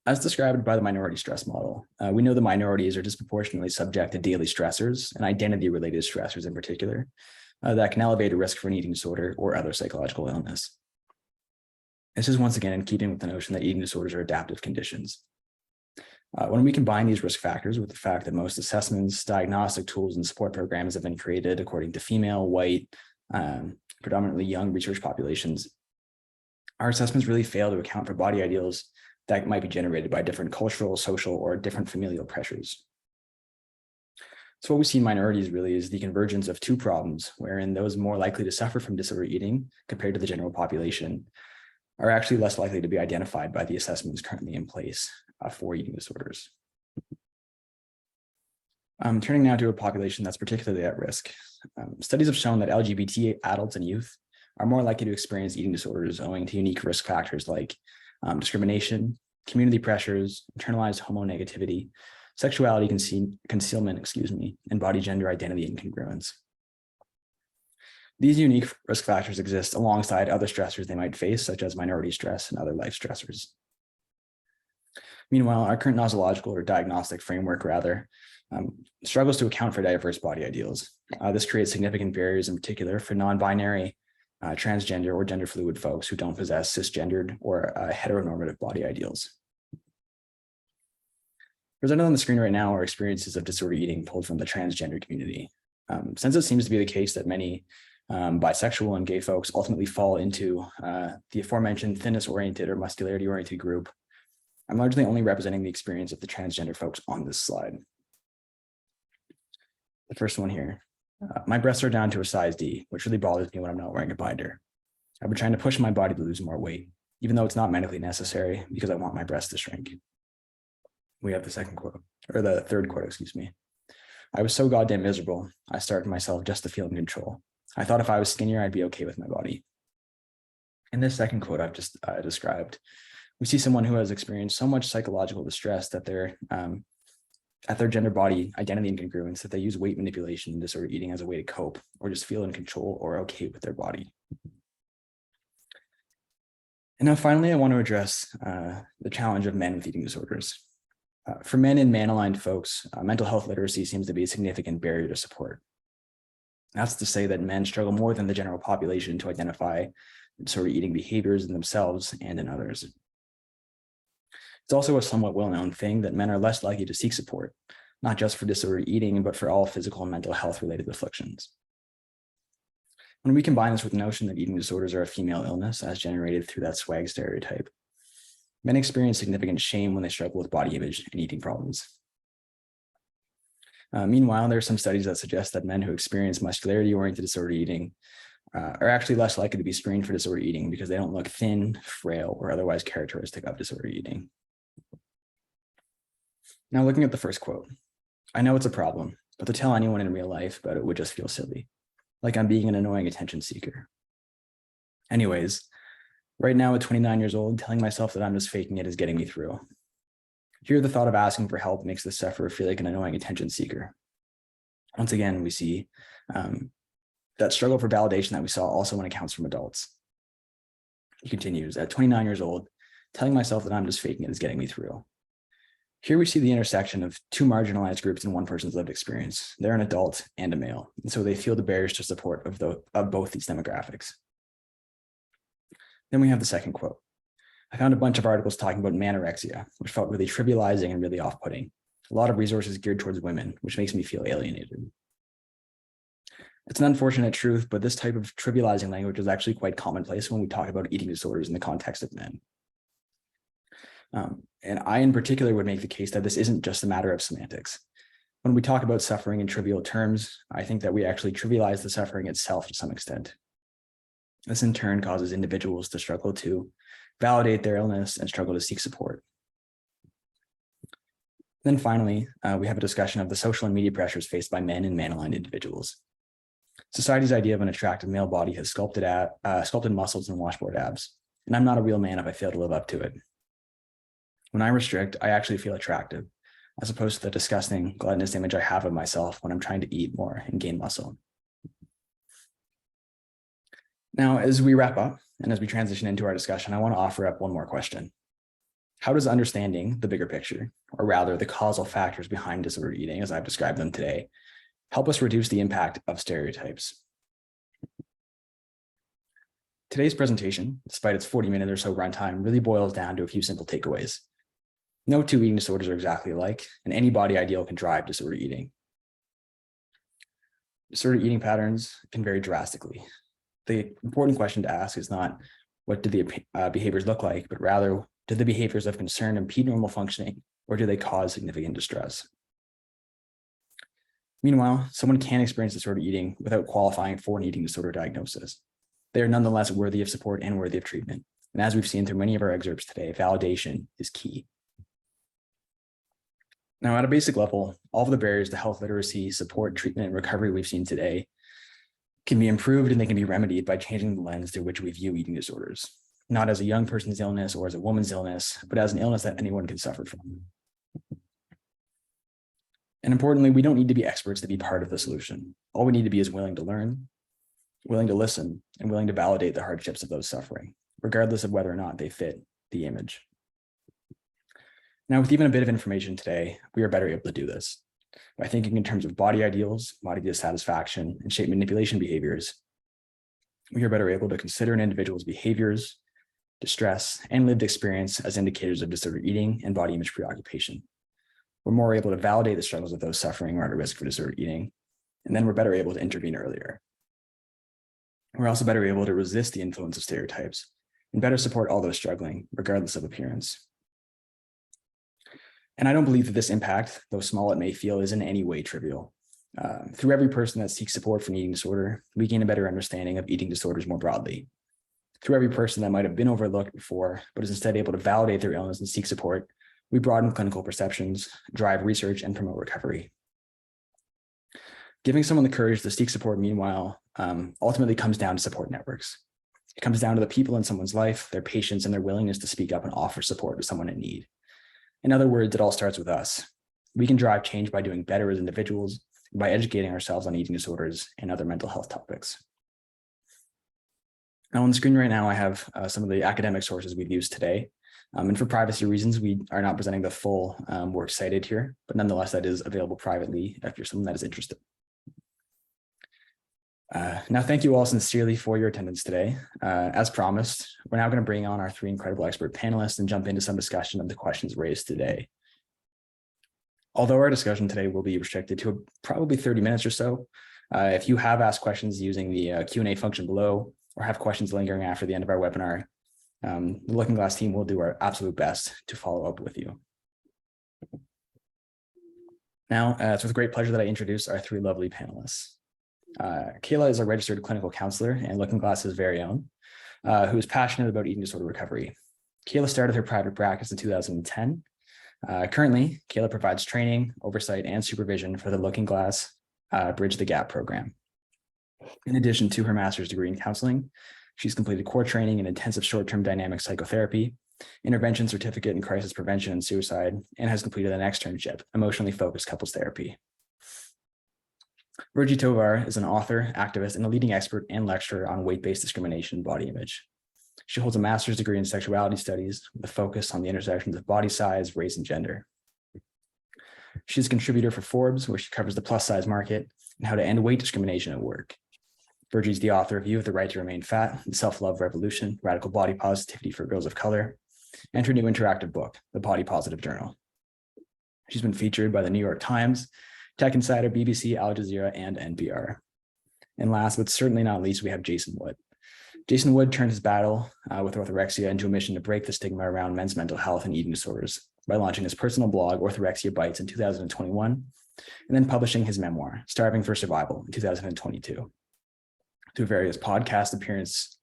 As described by the minority stress model, we know the minorities are disproportionately subject to daily stressors and identity-related stressors in particular that can elevate a risk for an eating disorder or other psychological illness. This is once again in keeping with the notion that eating disorders are adaptive conditions. When we combine these risk factors with the fact that most assessments, diagnostic tools, and support programs have been created according to female, white, predominantly young research populations, our assessments really fail to account for body ideals that might be generated by different cultural, social, or different familial pressures. So what we see in minorities really is the convergence of two problems, wherein those more likely to suffer from disordered eating compared to the general population are actually less likely to be identified by the assessments currently in place for eating disorders. Turning now to a population that's particularly at risk. Studies have shown that LGBT adults and youth are more likely to experience eating disorders owing to unique risk factors like discrimination, community pressures, internalized homonegativity, sexuality concealment, and body gender identity incongruence. These unique risk factors exist alongside other stressors they might face, such as minority stress and other life stressors. Meanwhile, our current nosological or diagnostic framework, struggles to account for diverse body ideals. This creates significant barriers in particular for non-binary, transgender, or gender fluid folks who don't possess cisgendered or heteronormative body ideals. Presented on the screen right now are experiences of disordered eating pulled from the transgender community. Since it seems to be the case that many bisexual and gay folks ultimately fall into the aforementioned thinness-oriented or muscularity-oriented group, I'm largely only representing the experience of the transgender folks on this slide. The first one here. My breasts are down to a size D, which really bothers me when I'm not wearing a binder. I've been trying to push my body to lose more weight, even though it's not medically necessary because I want my breasts to shrink. We have the second quote, or the third quote, I was so goddamn miserable, I starved myself just to feel in control. I thought if I was skinnier, I'd be okay with my body. In this second quote I've just described, we see someone who has experienced so much psychological distress that they're at their gender body identity incongruence that they use weight manipulation and disordered eating as a way to cope or just feel in control or okay with their body. And now finally, I want to address the challenge of men with eating disorders. For men and man-aligned folks, mental health literacy seems to be a significant barrier to support. That's to say that men struggle more than the general population to identify disordered eating behaviors in themselves and in others. It's also a somewhat well-known thing that men are less likely to seek support, not just for disordered eating, but for all physical and mental health-related afflictions. When we combine this with the notion that eating disorders are a female illness as generated through that swag stereotype, men experience significant shame when they struggle with body image and eating problems. Meanwhile, there are some studies that suggest that men who experience muscularity-oriented disordered eating are actually less likely to be screened for disordered eating because they don't look thin, frail, or otherwise characteristic of disordered eating. Now, looking at the first quote, I know it's a problem, but to tell anyone in real life about it would just feel silly, like I'm being an annoying attention seeker. Anyways, right now at 29 years old, telling myself that I'm just faking it is getting me through. Here, the thought of asking for help makes the sufferer feel like an annoying attention seeker. Once again, we see that struggle for validation that we saw also when it counts from adults. He continues, at 29 years old, telling myself that I'm just faking it is getting me through. Here we see the intersection of two marginalized groups in one person's lived experience. They're an adult and a male, and so they feel the barriers to support of both these demographics. Then we have the second quote. I found a bunch of articles talking about manorexia, which felt really trivializing and really off-putting. A lot of resources geared towards women, which makes me feel alienated. It's an unfortunate truth, but this type of trivializing language is actually quite commonplace when we talk about eating disorders in the context of men. And I, in particular, would make the case that this isn't just a matter of semantics. When we talk about suffering in trivial terms, I think that we actually trivialize the suffering itself to some extent. This in turn causes individuals to struggle to validate their illness and struggle to seek support. Then finally, we have a discussion of the social and media pressures faced by men and man-aligned individuals. Society's idea of an attractive male body has sculpted muscles and washboard abs, and I'm not a real man if I fail to live up to it. When I restrict, I actually feel attractive, as opposed to the disgusting, gluttonous image I have of myself when I'm trying to eat more and gain muscle. Now, as we wrap up and as we transition into our discussion, I want to offer up one more question. How does understanding the bigger picture, or rather the causal factors behind disordered eating, as I've described them today, help us reduce the impact of stereotypes? Today's presentation, despite its 40-minute or so runtime, really boils down to a few simple takeaways. No two eating disorders are exactly alike, and any body ideal can drive disordered eating. Disordered eating patterns can vary drastically. The important question to ask is not what do the behaviors look like, but rather, do the behaviors of concern impede normal functioning, or do they cause significant distress? Meanwhile, someone can experience disordered eating without qualifying for an eating disorder diagnosis. They are nonetheless worthy of support and worthy of treatment. And as we've seen through many of our excerpts today, validation is key. Now, at a basic level, all of the barriers to health literacy, support, treatment, and recovery we've seen today can be improved and they can be remedied by changing the lens through which we view eating disorders, not as a young person's illness or as a woman's illness, but as an illness that anyone can suffer from. And importantly, we don't need to be experts to be part of the solution. All we need to be is willing to learn, willing to listen, and willing to validate the hardships of those suffering, regardless of whether or not they fit the image. Now, with even a bit of information today, we are better able to do this. By thinking in terms of body ideals, body dissatisfaction, and shape manipulation behaviors, we are better able to consider an individual's behaviors, distress, and lived experience as indicators of disordered eating and body image preoccupation. We're more able to validate the struggles of those suffering or at risk for disordered eating, and then we're better able to intervene earlier. We're also better able to resist the influence of stereotypes and better support all those struggling, regardless of appearance. And I don't believe that this impact, though small it may feel, is in any way trivial. Through every person that seeks support for an eating disorder, we gain a better understanding of eating disorders more broadly. Through every person that might have been overlooked before, but is instead able to validate their illness and seek support, we broaden clinical perceptions, drive research, and promote recovery. Giving someone the courage to seek support, meanwhile, ultimately comes down to support networks. It comes down to the people in someone's life, their patience, and their willingness to speak up and offer support to someone in need. In other words, it all starts with us. We can drive change by doing better as individuals, by educating ourselves on eating disorders and other mental health topics. Now on the screen right now, I have some of the academic sources we've used today. And for privacy reasons, we are not presenting the full work cited here, but nonetheless, that is available privately if you're someone that is interested. Now, thank you all sincerely for your attendance today. As promised, we're now going to bring on our three incredible expert panelists and jump into some discussion of the questions raised today. Although our discussion today will be restricted to probably 30 minutes or so, if you have asked questions using the Q&A function below or have questions lingering after the end of our webinar, the Looking Glass team will do our absolute best to follow up with you. Now, it's with great pleasure that I introduce our three lovely panelists. Kayla is a registered clinical counselor and Looking Glass's very own, who is passionate about eating disorder recovery. Kayla started her private practice in 2010. Currently, Kayla provides training, oversight, and supervision for the Looking Glass Bridge the Gap program. In addition to her master's degree in counseling, she's completed core training in intensive short-term dynamic psychotherapy, intervention certificate in crisis prevention and suicide, and has completed an externship, emotionally focused couples therapy. Virgie Tovar is an author, activist, and a leading expert and lecturer on weight-based discrimination and body image. She holds a master's degree in sexuality studies with a focus on the intersections of body size, race, and gender. She's a contributor for Forbes, where she covers the plus size market and how to end weight discrimination at work. Virgie's the author of You Have the Right to Remain Fat, The Self-Love Revolution, Radical Body Positivity for Girls of Color, and her new interactive book, The Body Positive Journal. She's been featured by the New York Times, Tech Insider, BBC, Al Jazeera, and NPR. And last but certainly not least, we have Jason Wood. Jason Wood turned his battle with orthorexia into a mission to break the stigma around men's mental health and eating disorders by launching his personal blog, Orthorexia Bites, in 2021, and then publishing his memoir, Starving for Survival, in 2022. Through various podcast appearances,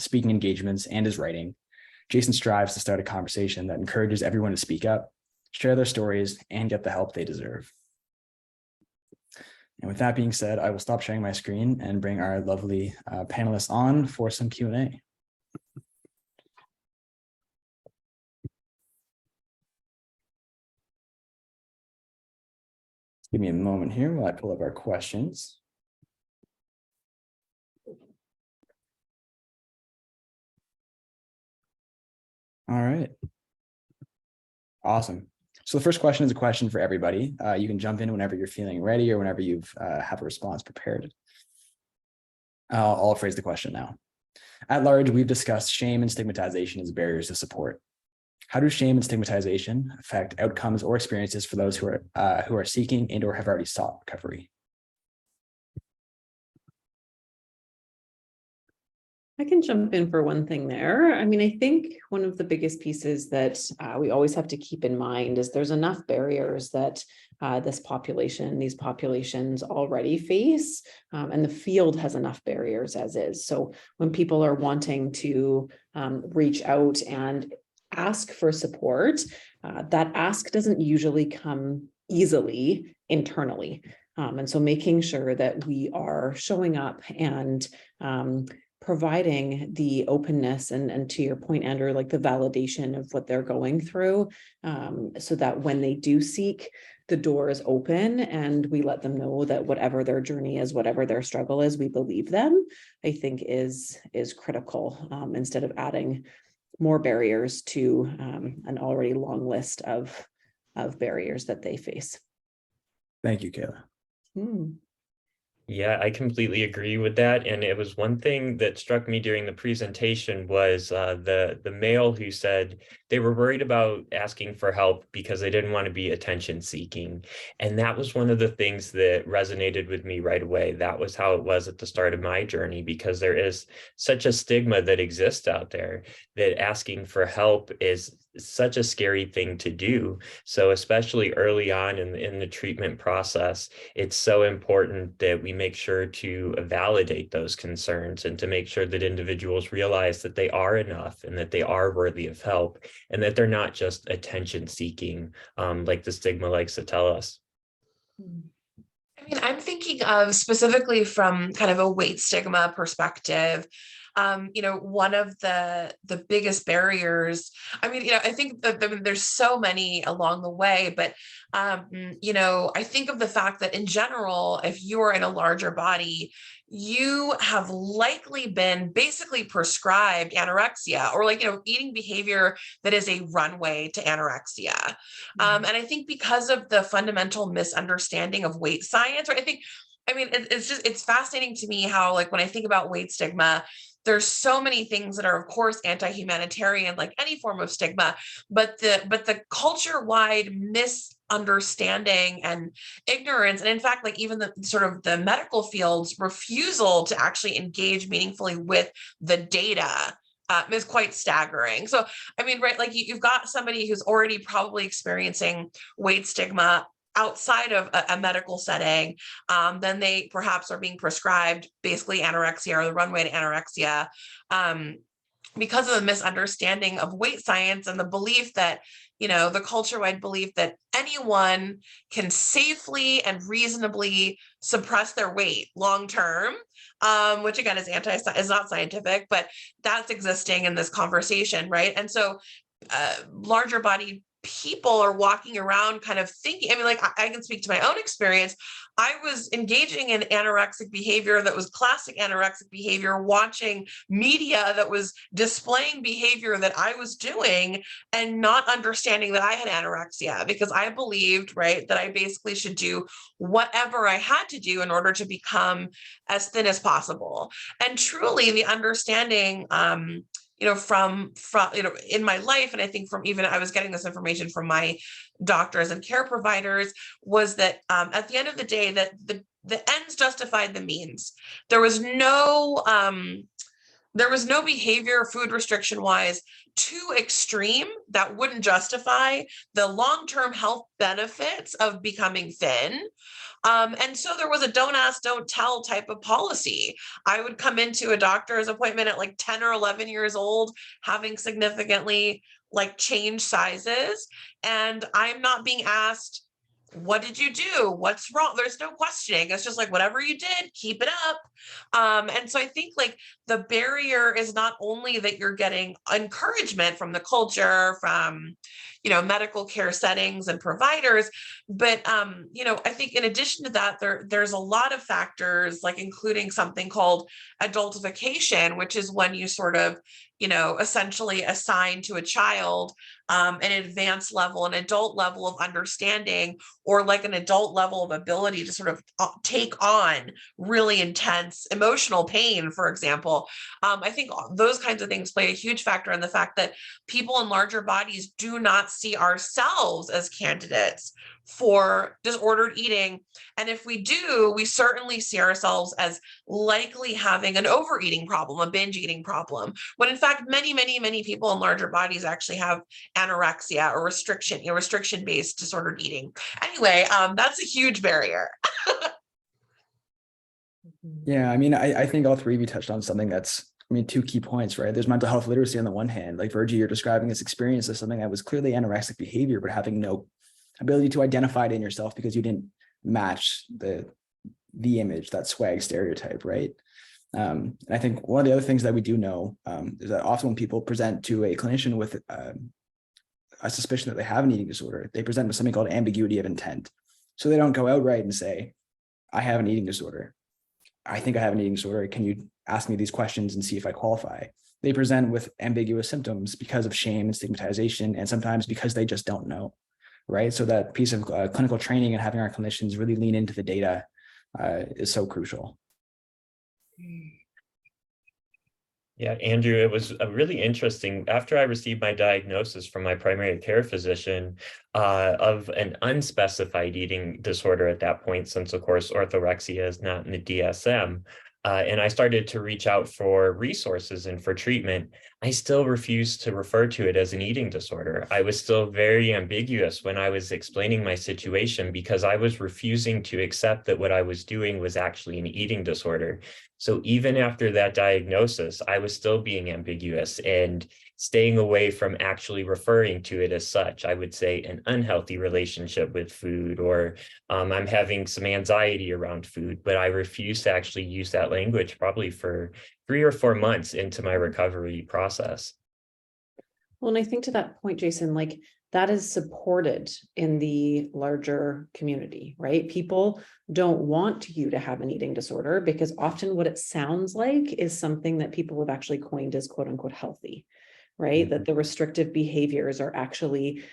speaking engagements, and his writing, Jason strives to start a conversation that encourages everyone to speak up, share their stories, and get the help they deserve. And with that being said, I will stop sharing my screen and bring our lovely panelists on for some Q&A. Give me a moment here while I pull up our questions. All right. Awesome. So the first question is a question for everybody. You can jump in whenever you're feeling ready or whenever you have a response prepared. I'll phrase the question now. At large, we've discussed shame and stigmatization as barriers to support. How do shame and stigmatization affect outcomes or experiences for those who are seeking and or have already sought recovery? I can jump in for one thing there. I mean, I think one of the biggest pieces that we always have to keep in mind is there's enough barriers that these populations already face, and the field has enough barriers as is. So when people are wanting to reach out and ask for support, that ask doesn't usually come easily internally. And so making sure that we are showing up and providing the openness and to your point, Andrew, like the validation of what they're going through, so that when they do seek, the door is open and we let them know that whatever their journey is, whatever their struggle is, we believe them, I think is critical, instead of adding more barriers to an already long list of barriers that they face. Thank you, Kayla. Yeah, I completely agree with that. And it was one thing that struck me during the presentation was the male who said they were worried about asking for help because they didn't want to be attention seeking. And that was one of the things that resonated with me right away. That was how it was at the start of my journey, because there is such a stigma that exists out there that asking for help is such a scary thing to do. So especially early on in the treatment process, it's so important that we make sure to validate those concerns and to make sure that individuals realize that they are enough and that they are worthy of help and that they're not just attention seeking, like the stigma likes to tell us. I mean, I'm thinking of specifically from kind of a weight stigma perspective. One of the biggest barriers, I think that there's so many along the way, but, I think of the fact that in general, if you're in a larger body, you have likely been basically prescribed anorexia or eating behavior that is a runway to anorexia. And I think because of the fundamental misunderstanding of weight science, or it's fascinating to me how, when I think about weight stigma, there's so many things that are, of course, anti-humanitarian, like any form of stigma, but the culture-wide misunderstanding and ignorance, and in fact, even the sort of the medical field's refusal to actually engage meaningfully with the data is quite staggering. So, you've got somebody who's already probably experiencing weight stigma outside of a medical setting, then they perhaps are being prescribed basically anorexia or the runway to anorexia because of the misunderstanding of weight science and the belief that, the culture-wide belief that anyone can safely and reasonably suppress their weight long-term, which again is not scientific, but that's existing in this conversation, right? And so larger body people are walking around kind of thinking, I can speak to my own experience. I was engaging in anorexic behavior that was classic anorexic behavior, watching media that was displaying behavior that I was doing and not understanding that I had anorexia, because I believed, right, that I basically should do whatever I had to do in order to become as thin as possible. And truly the understanding, from in my life, and I think from even I was getting this information from my doctors and care providers, was that at the end of the day, that the ends justified the means. There was no behavior food restriction wise too extreme that wouldn't justify the long-term health benefits of becoming thin. And so there was a don't ask, don't tell type of policy. I would come into a doctor's appointment at like 10 or 11 years old, having significantly like changed sizes. And I'm not being asked, what did you do? What's wrong? There's no questioning. It's just like, whatever you did, keep it up. And so I think like the barrier is not only that you're getting encouragement from the culture, from, medical care settings and providers, but, I think in addition to that, there's a lot of factors, like including something called adultification, which is when you sort of, essentially assign to a child an advanced level, an adult level of understanding, or like an adult level of ability to sort of take on really intense emotional pain, for example. I think those kinds of things play a huge factor in the fact that people in larger bodies do not see ourselves as candidates for disordered eating. And if we do, we certainly see ourselves as likely having an overeating problem, a binge eating problem, when in fact, many, many, many people in larger bodies actually have anorexia or restriction-based disordered eating. Anyway, that's a huge barrier. Yeah, I mean, I think all three of you touched on something that's, two key points, right? There's mental health literacy on the one hand, like Virgie, you're describing this experience as something that was clearly anorexic behavior, but having no ability to identify it in yourself because you didn't match the image, that swag stereotype, right? And I think one of the other things that we do know is that often when people present to a clinician with a suspicion that they have an eating disorder, they present with something called ambiguity of intent. So they don't go outright and say, I have an eating disorder. I think I have an eating disorder. Can you ask me these questions and see if I qualify? They present with ambiguous symptoms because of shame and stigmatization, and sometimes because they just don't know, right? So that piece of clinical training and having our clinicians really lean into the data is so crucial. Yeah, Andrew, it was really interesting. After I received my diagnosis from my primary care physician of an unspecified eating disorder at that point, since of course orthorexia is not in the DSM, and I started to reach out for resources and for treatment, I still refused to refer to it as an eating disorder. I was still very ambiguous when I was explaining my situation because I was refusing to accept that what I was doing was actually an eating disorder. So even after that diagnosis, I was still being ambiguous and staying away from actually referring to it as such. I would say an unhealthy relationship with food, or I'm having some anxiety around food, but I refuse to actually use that language probably for 3 or 4 months into my recovery process. Well, and I think to that point, Jason, like that is supported in the larger community, right? People don't want you to have an eating disorder because often what it sounds like is something that people have actually coined as quote unquote healthy, right? Mm-hmm. That the restrictive behaviors are actually,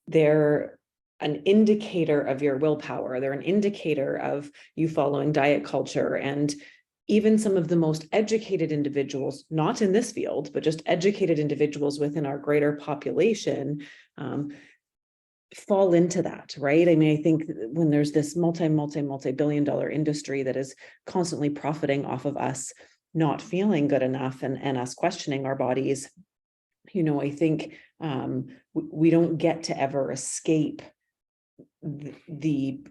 they're an indicator of your willpower. They're an indicator of you following diet culture. And even some of the most educated individuals, not in this field, but just educated individuals within our greater population, fall into that, right? I mean, I think when there's this multi-billion dollar industry that is constantly profiting off of us not feeling good enough and us questioning our bodies, I think we don't get to ever escape the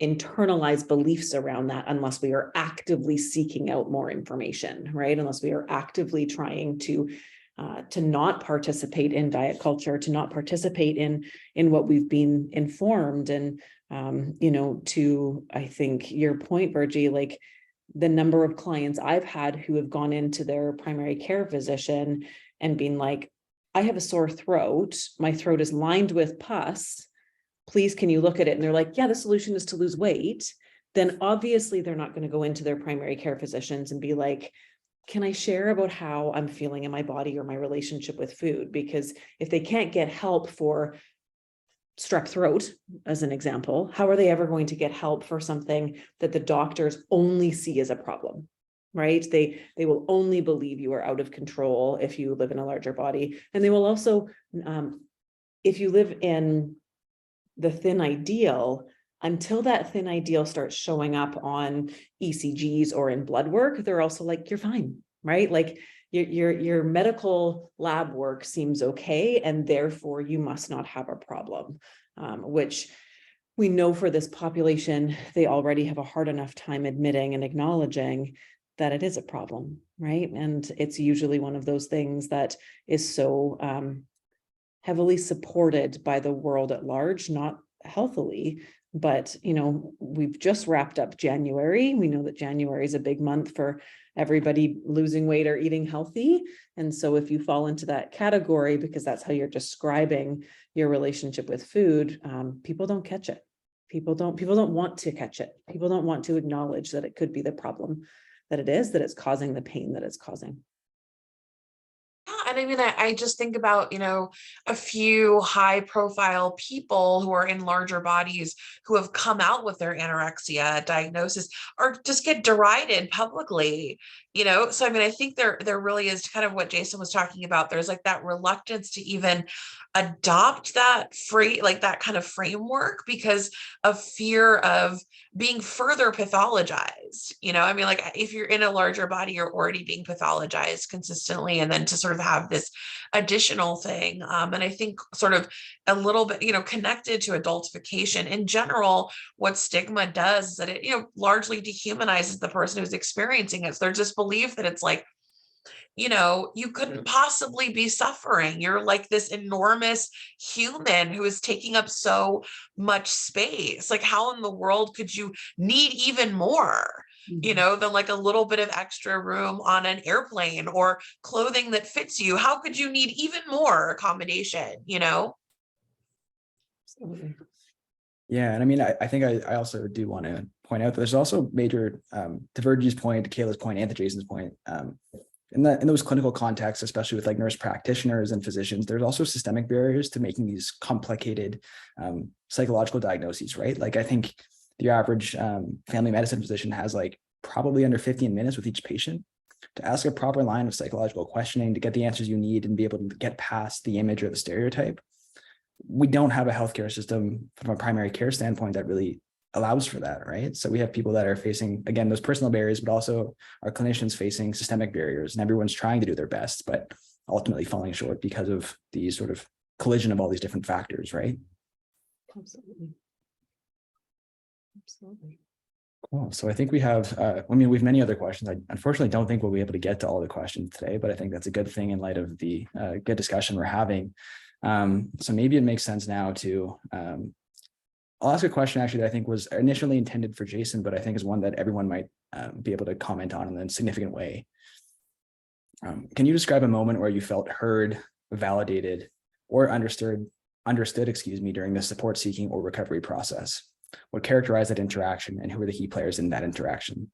internalized beliefs around that unless we are actively seeking out more information, right? Unless we are actively trying to not participate in diet culture, to not participate in what we've been informed. And, to, I think your point, Virgie, like the number of clients I've had who have gone into their primary care physician and been like, I have a sore throat. My throat is lined with pus. please, can you look at it? And they're like, yeah, the solution is to lose weight. Then obviously they're not going to go into their primary care physicians and be like, can I share about how I'm feeling in my body or my relationship with food? Because if they can't get help for strep throat, as an example, how are they ever going to get help for something that the doctors only see as a problem? Right? They will only believe you are out of control if you live in a larger body. And they will also, if you live in the thin ideal, until that thin ideal starts showing up on ECGs or in blood work, they're also like, you're fine, right? Like your medical lab work seems okay, and therefore you must not have a problem, which we know for this population, they already have a hard enough time admitting and acknowledging that it is a problem, right? And it's usually one of those things that is so heavily supported by the world at large, not healthily. But, you know, we've just wrapped up January. We know that January is a big month for everybody losing weight or eating healthy. And so if you fall into that category, because that's how you're describing your relationship with food, people don't catch it. People don't want to catch it. People don't want to acknowledge that it could be the problem that it is, that it's causing the pain that it's causing. And I mean, I just think about, you know, a few high profile people who are in larger bodies who have come out with their anorexia diagnosis or just get derided publicly, you know? So, I mean, I think there really is kind of what Jason was talking about. There's like that reluctance to even adopt that that kind of framework because of fear of being further pathologized. You know, I mean, like if you're in a larger body, you're already being pathologized consistently. And then to sort of have this additional thing. And I think sort of a little bit, you know, connected to adultification in general, what stigma does is that it, you know, largely dehumanizes the person who's experiencing it. So there's this belief that it's like, you know, you couldn't possibly be suffering. You're like this enormous human who is taking up so much space. Like, how in the world could you need even more, you know, than like a little bit of extra room on an airplane or clothing that fits you? How could you need even more accommodation, you know? Absolutely. Yeah, and I mean, I think I also do want to point out that there's also major, to Virgie's point, to Kayla's point, and to Jason's point, in those clinical contexts, especially with like nurse practitioners and physicians, there's also systemic barriers to making these complicated psychological diagnoses, right? Like I think the average family medicine physician has like probably under 15 minutes with each patient to ask a proper line of psychological questioning to get the answers you need and be able to get past the image or the stereotype. We don't have a healthcare system from a primary care standpoint that really allows for that, right? So we have people that are facing, again, those personal barriers, but also our clinicians facing systemic barriers, and everyone's trying to do their best, but ultimately falling short because of the sort of collision of all these different factors, right? Absolutely. Absolutely. Cool. So I think we have, I mean, we have many other questions. I unfortunately don't think we'll be able to get to all the questions today, but I think that's a good thing in light of the good discussion we're having. So maybe it makes sense now to, I'll ask a question actually that I think was initially intended for Jason, but I think is one that everyone might be able to comment on in a significant way. Can you describe a moment where you felt heard, validated, or understood, during the support seeking or recovery process? What characterized that interaction, and who were the key players in that interaction?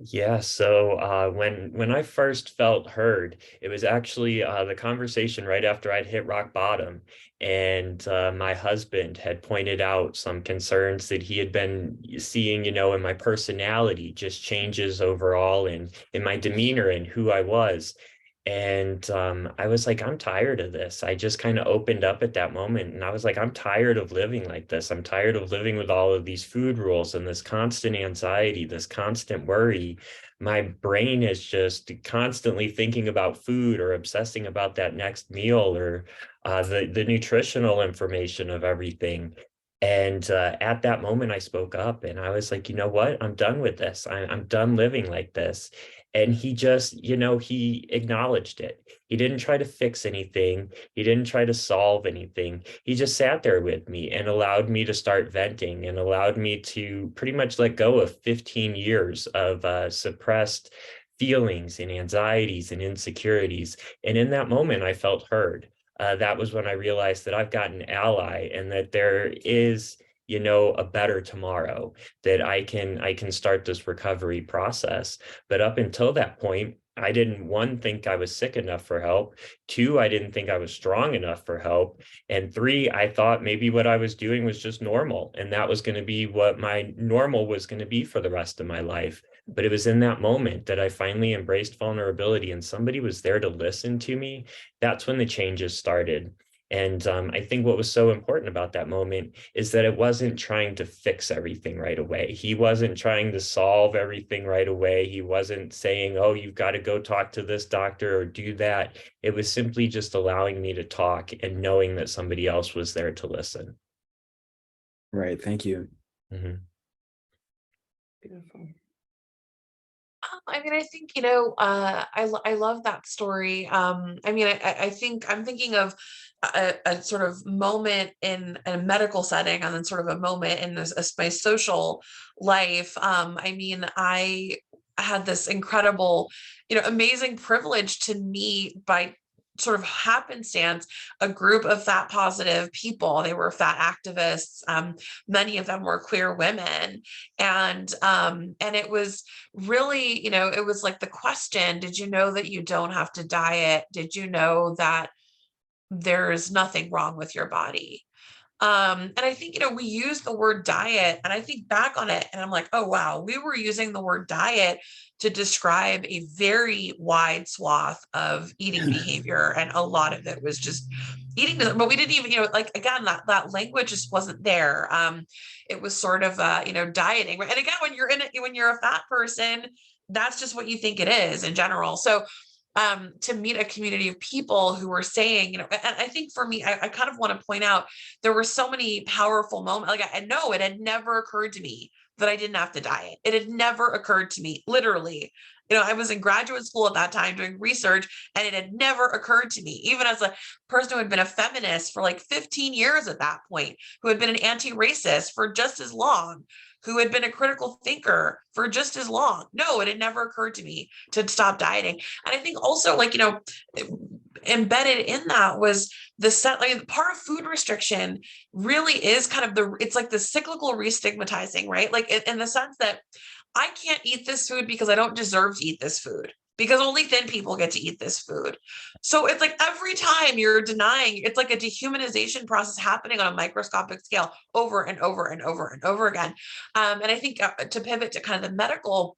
Yeah, so when I first felt heard, it was actually the conversation right after I'd hit rock bottom, and my husband had pointed out some concerns that he had been seeing, you know, in my personality, just changes overall in my demeanor and who I was. And I was like, I'm tired of this. I just kind of opened up at that moment, and I was like, I'm tired of living like this. I'm tired of living with all of these food rules and this constant anxiety, this constant worry. My brain is just constantly thinking about food or obsessing about that next meal or the nutritional information of everything. And at that moment, I spoke up and I was like, you know what? I'm done with this. I'm done living like this. And he just, you know, he acknowledged it. He didn't try to fix anything. He didn't try to solve anything. He just sat there with me and allowed me to start venting and allowed me to pretty much let go of 15 years of suppressed feelings and anxieties and insecurities. And in that moment, I felt heard. that was when I realized that I've got an ally and that there is, you know, a better tomorrow, that I can start this recovery process. But up until that point, I didn't, one, think I was sick enough for help. Two, I didn't think I was strong enough for help. And three, I thought maybe what I was doing was just normal. And that was going to be what my normal was going to be for the rest of my life. But it was in that moment that I finally embraced vulnerability and somebody was there to listen to me. That's when the changes started. And I think what was so important about that moment is that it wasn't trying to fix everything right away. He wasn't trying to solve everything right away. He wasn't saying, oh, you've got to go talk to this doctor or do that. It was simply just allowing me to talk and knowing that somebody else was there to listen. Right. Thank you. Mm-hmm. Beautiful. I mean, I think, you know, I love that story. I mean, I think I'm thinking of a sort of moment in a medical setting and then sort of a moment in my social life. I mean, I had this incredible, you know, amazing privilege to meet by sort of happenstance a group of fat positive people. They were fat activists. Many of them were queer women, and it was really, you know, it was like the question, did you know that you don't have to diet? Did you know that there's nothing wrong with your body? And I think, you know, we use the word diet and I think back on it and I'm like, oh, wow, we were using the word diet to describe a very wide swath of eating behavior. And a lot of it was just eating, but we didn't even, you know, like, again, that language just wasn't there. It was sort of, you know, dieting. And again, when you're a fat person, that's just what you think it is in general. So to meet a community of people who were saying, you know, and I think for me, I kind of want to point out there were so many powerful moments. Like I know it had never occurred to me that I didn't have to diet. It had never occurred to me, literally. You know, I was in graduate school at that time doing research, and it had never occurred to me, even as a person who had been a feminist for like 15 years at that point, who had been an anti-racist for just as long, who had been a critical thinker for just as long. No, it had never occurred to me to stop dieting. And I think also, like, you know, embedded in that was like part of food restriction really is kind of it's like the cyclical re-stigmatizing, right? Like in the sense that I can't eat this food because I don't deserve to eat this food, because only thin people get to eat this food. So it's like every time you're denying, it's like a dehumanization process happening on a microscopic scale over and over and over and over again. And I think to pivot to kind of the medical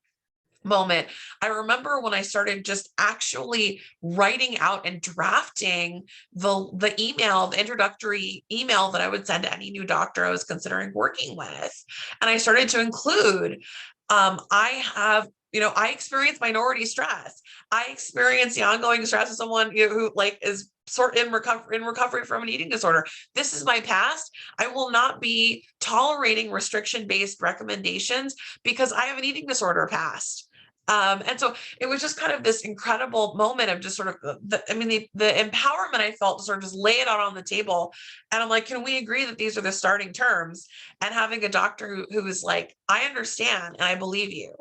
moment, I remember when I started just actually writing out and drafting the email, the introductory email that I would send to any new doctor I was considering working with. And I started to include, I have, you know, I experience minority stress. I experience the ongoing stress of someone, you know, who like is sort in recovery from an eating disorder. This is my past. I will not be tolerating restriction-based recommendations because I have an eating disorder past. And so it was just kind of this incredible moment of just sort of the empowerment I felt to sort of just lay it out on the table. And I'm like, can we agree that these are the starting terms? And having a doctor who was like, I understand and I believe you.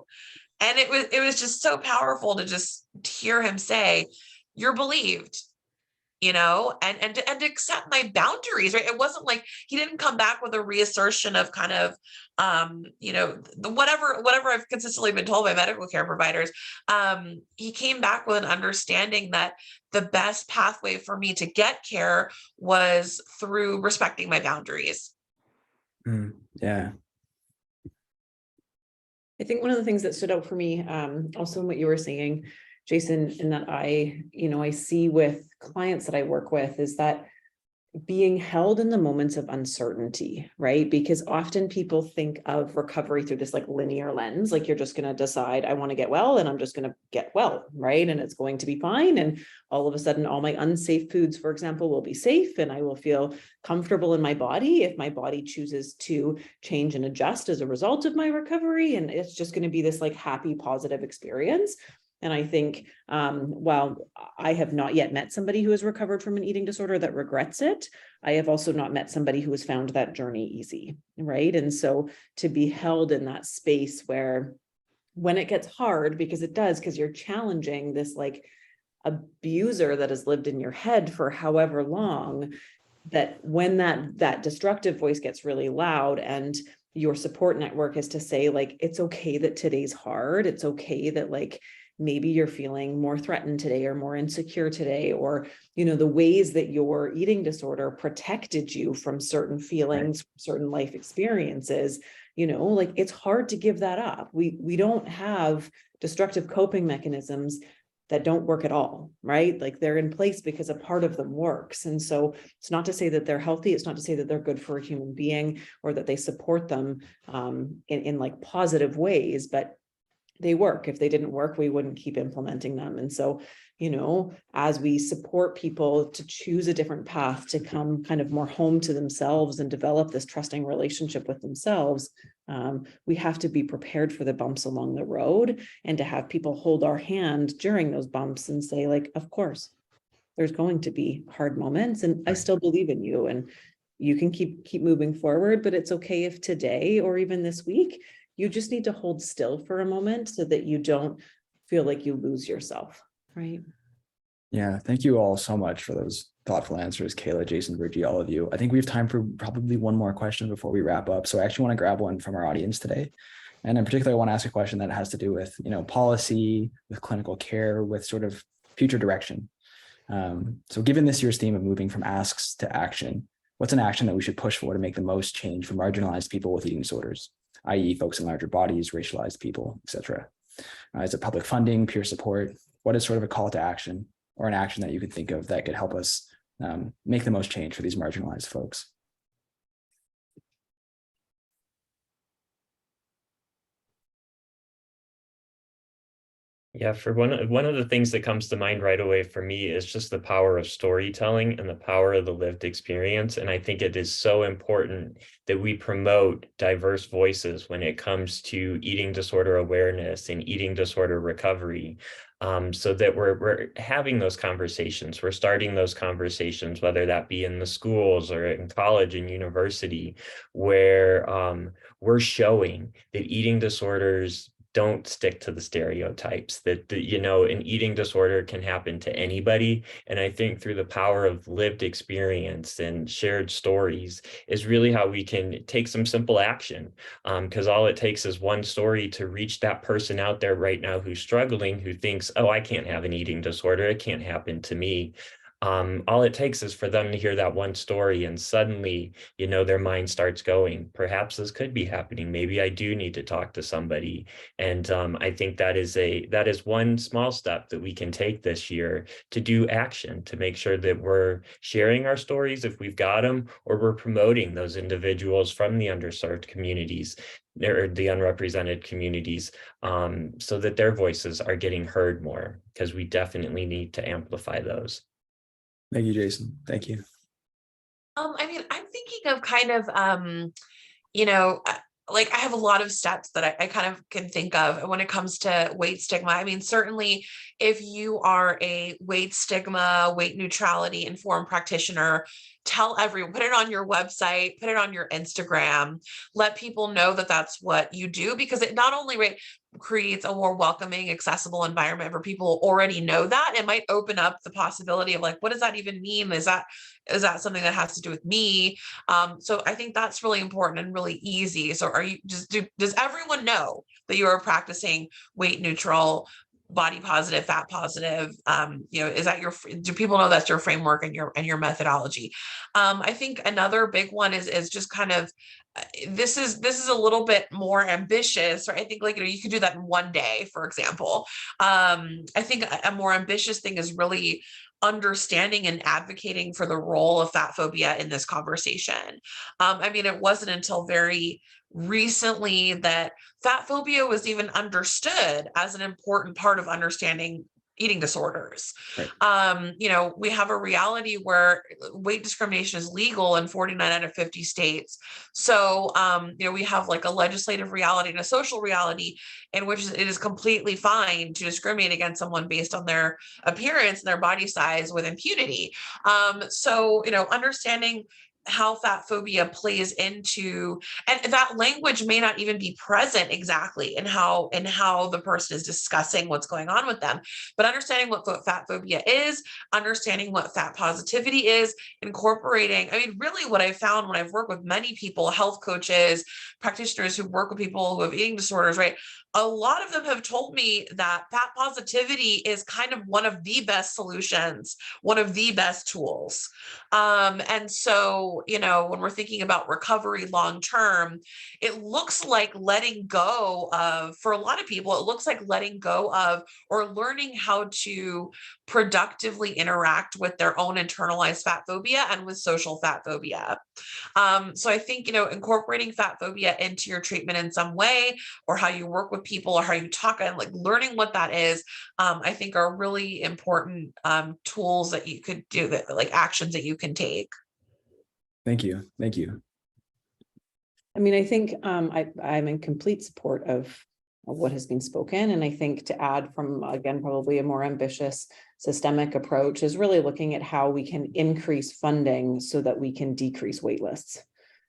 And it was just so powerful to just hear him say, you're believed, you know, and to accept my boundaries, right? It wasn't like he didn't come back with a reassertion of kind of, you know, whatever I've consistently been told by medical care providers. He came back with an understanding that the best pathway for me to get care was through respecting my boundaries. Yeah. I think one of the things that stood out for me, also in what you were saying, Jason, and that I see with clients that I work with, is that being held in the moments of uncertainty, right? Because often people think of recovery through this like linear lens, like you're just going to decide, I want to get well, and I'm just going to get well, right? And it's going to be fine. And all of a sudden, all my unsafe foods, for example, will be safe, and I will feel comfortable in my body if my body chooses to change and adjust as a result of my recovery. And it's just going to be this like happy, positive experience. And I think, while I have not yet met somebody who has recovered from an eating disorder that regrets it, I have also not met somebody who has found that journey easy, right? And so to be held in that space where when it gets hard, because it does, because you're challenging this like abuser that has lived in your head for however long, that when that destructive voice gets really loud, and your support network is to say, like, it's okay that today's hard. It's okay that, like, maybe you're feeling more threatened today or more insecure today, or, the ways that your eating disorder protected you from certain feelings, certain life experiences, like, it's hard to give that up. We don't have destructive coping mechanisms that don't work at all, right? Like, they're in place because a part of them works. And so it's not to say that they're healthy. It's not to say that they're good for a human being, or that they support them in like positive ways, but they work. If they didn't work, we wouldn't keep implementing them. And so, as we support people to choose a different path, to come kind of more home to themselves and develop this trusting relationship with themselves, we have to be prepared for the bumps along the road, and to have people hold our hand during those bumps and say, like, of course, there's going to be hard moments, and I still believe in you, and you can keep moving forward, but it's okay if today, or even this week, you just need to hold still for a moment so that you don't feel like you lose yourself, right? Yeah, thank you all so much for those thoughtful answers, Kayla, Jason, Virgie, all of you. I think we have time for probably one more question before we wrap up. So I actually want to grab one from our audience today. And in particular, I want to ask a question that has to do with, policy, with clinical care, with sort of future direction. So given this year's theme of moving from asks to action, what's an action that we should push for to make the most change for marginalized people with eating disorders, i.e. folks in larger bodies, racialized people, et cetera? Is it public funding, peer support? What is sort of a call to action, or an action that you could think of that could help us make the most change for these marginalized folks? Yeah, for one of the things that comes to mind right away for me is just the power of storytelling and the power of the lived experience. And I think it is so important that we promote diverse voices when it comes to eating disorder awareness and eating disorder recovery, so that we're having those conversations. We're starting those conversations, whether that be in the schools or in college and university, where we're showing that eating disorders don't stick to the stereotypes, that an eating disorder can happen to anybody. And I think through the power of lived experience and shared stories is really how we can take some simple action, because all it takes is one story to reach that person out there right now who's struggling, who thinks, oh, I can't have an eating disorder, it can't happen to me. All it takes is for them to hear that one story, and suddenly, their mind starts going, perhaps this could be happening. Maybe I do need to talk to somebody. And I think that is one small step that we can take this year to do action, to make sure that we're sharing our stories if we've got them, or we're promoting those individuals from the underserved communities or the unrepresented communities, so that their voices are getting heard more, because we definitely need to amplify those. Thank you, Jason. Thank you. I'm thinking of kind of, like I have a lot of steps that I kind of can think of when it comes to weight stigma. I mean, certainly if you are a weight stigma, weight neutrality informed practitioner, tell everyone, put it on your website, put it on your Instagram, let people know that that's what you do, because it not only creates a more welcoming, accessible environment for people who already know that. It might open up the possibility of, like, what does that even mean? Is that something that has to do with me? So I think that's really important and really easy. So does everyone know that you are practicing weight neutral, body positive, fat positive? Is that do people know that's your framework and your methodology? I think another big one is just kind of, this is a little bit more ambitious, or I think, like, you could do that in one day, for example. I think a more ambitious thing is really understanding and advocating for the role of fat phobia in this conversation. It wasn't until very recently that fat phobia was even understood as an important part of understanding eating disorders. Right. We have a reality where weight discrimination is legal in 49 out of 50 states. So, we have like a legislative reality and a social reality in which it is completely fine to discriminate against someone based on their appearance and their body size with impunity. So, understanding how fat phobia plays into, and that language may not even be present exactly in how the person is discussing what's going on with them, but understanding what fat phobia is, understanding what fat positivity is, incorporating, I mean, really what I found when I've worked with many people, health coaches, practitioners who work with people who have eating disorders, right? A lot of them have told me that fat positivity is kind of one of the best solutions, one of the best tools. And so, you know, when we're thinking about recovery long term, it looks like letting go of, for a lot of people, it looks like letting go of or learning how to productively interact with their own internalized fat phobia and with social fat phobia. So I think, you know, incorporating fat phobia into your treatment in some way, or how you work with people, or how you talk, and like learning what that is, I think are really important tools that you could do, that like actions that you can take. Thank you. Thank you. I mean, I think I'm in complete support of what has been spoken. And I think to add from, again, probably a more ambitious systemic approach is really looking at how we can increase funding so that we can decrease wait lists,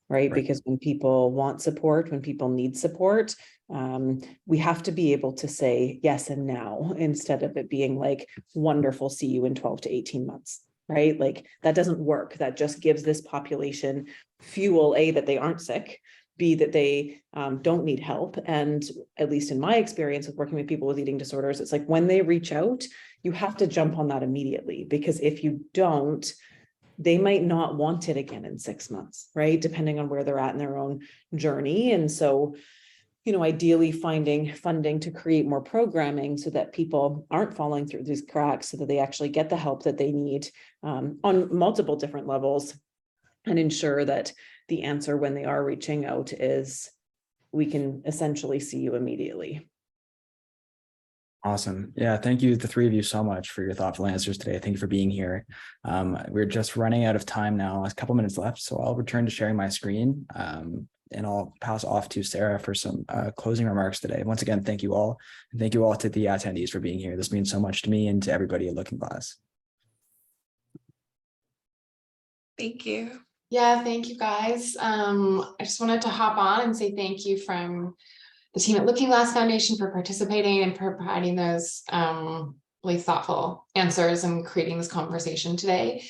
right? Because when people want support, when people need support, we have to be able to say yes and now, instead of it being like, wonderful, see you in 12 to 18 months. Right? Like that doesn't work. That just gives this population fuel, A, that they aren't sick, B, that they don't need help. And at least in my experience with working with people with eating disorders, it's like when they reach out, you have to jump on that immediately, because if you don't, they might not want it again in 6 months, right? Depending on where they're at in their own journey. And so, you know, ideally finding funding to create more programming so that people aren't falling through these cracks, so that they actually get the help that they need on multiple different levels, and ensure that the answer when they are reaching out is, we can essentially see you immediately. Awesome. Yeah. Thank you, the three of you, so much for your thoughtful answers today. Thank you for being here. We're just running out of time now, a couple minutes left, so I'll return to sharing my screen. And I'll pass off to Sarah for some closing remarks today. Once again, thank you all. And thank you all to the attendees for being here. This means so much to me and to everybody at Looking Glass. Thank you. Yeah, thank you guys. I just wanted to hop on and say thank you from the team at Looking Glass Foundation for participating and for providing those really thoughtful answers and creating this conversation today.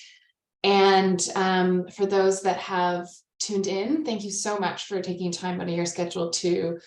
And for those that have tuned in, thank you so much for taking time out of your schedule to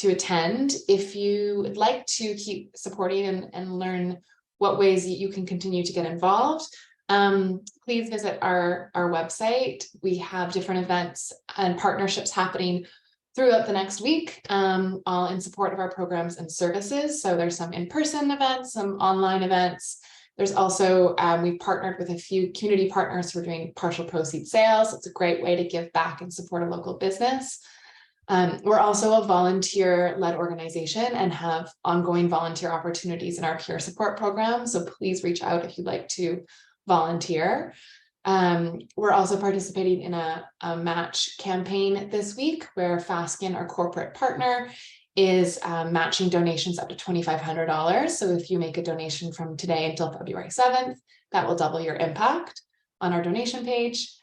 attend. If you would like to keep supporting and learn what ways you can continue to get involved, please visit our website. We have different events and partnerships happening throughout the next week, all in support of our programs and services. So there's some in-person events, some online events. There's also, we've partnered with a few community partners who are doing partial proceed sales. It's a great way to give back and support a local business. We're also a volunteer-led organization and have ongoing volunteer opportunities in our peer support program. So please reach out if you'd like to volunteer. We're also participating in a match campaign this week where Faskin, our corporate partner, is matching donations up to $2,500. So if you make a donation from today until February 7th, that will double your impact on our donation page.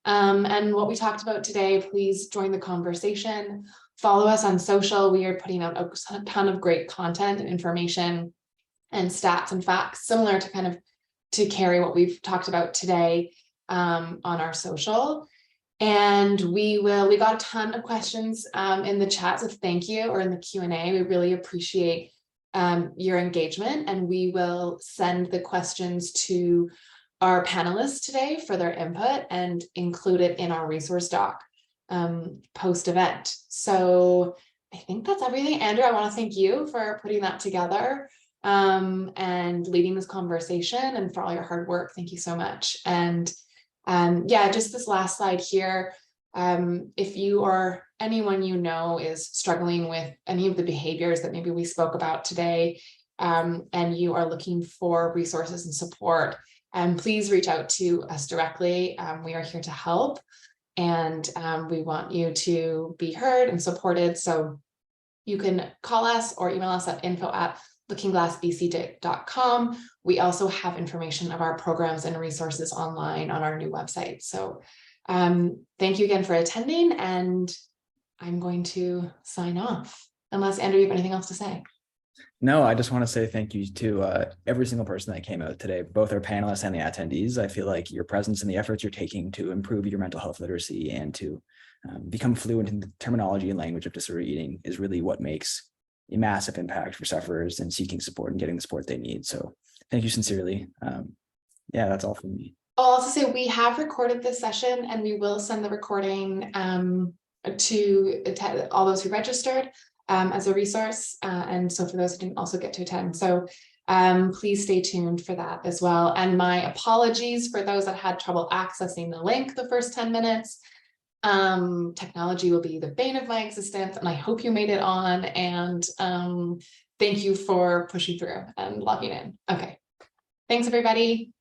And what we talked about today, please join the conversation. Follow us on social. We are putting out a ton of great content and information and stats and facts similar to kind of to carry what we've talked about today on our social. And we got a ton of questions in the chat, so thank you, or in the Q&A. We really appreciate your engagement, and we will send the questions to our panelists today for their input and include it in our resource doc post-event. So I think that's everything. Andrew, I want to thank you for putting that together and leading this conversation, and for all your hard work. Thank you so much. And yeah, just this last slide here. If you or anyone you know is struggling with any of the behaviors that maybe we spoke about today, and you are looking for resources and support, please reach out to us directly. We are here to help, and we want you to be heard and supported. So you can call us or email us at info@lookingglassbc.com. We also have information of our programs and resources online on our new website. So Thank you again for attending, and I'm going to sign off. Unless, Andrew, you have anything else to say? No, I just want to say thank you to every single person that came out today, both our panelists and the attendees. I feel like your presence and the efforts you're taking to improve your mental health literacy and to become fluent in the terminology and language of disordered eating is really what makes a massive impact for sufferers and seeking support and getting the support they need. So thank you sincerely. Yeah, that's all from me. I'll also say we have recorded this session, and we will send the recording to all those who registered as a resource. And so for those who didn't also get to attend. So please stay tuned for that as well. And my apologies for those that had trouble accessing the link the first 10 minutes. Technology will be the bane of my existence, and I hope you made it on. And thank you for pushing through and logging in. Okay. Thanks, everybody.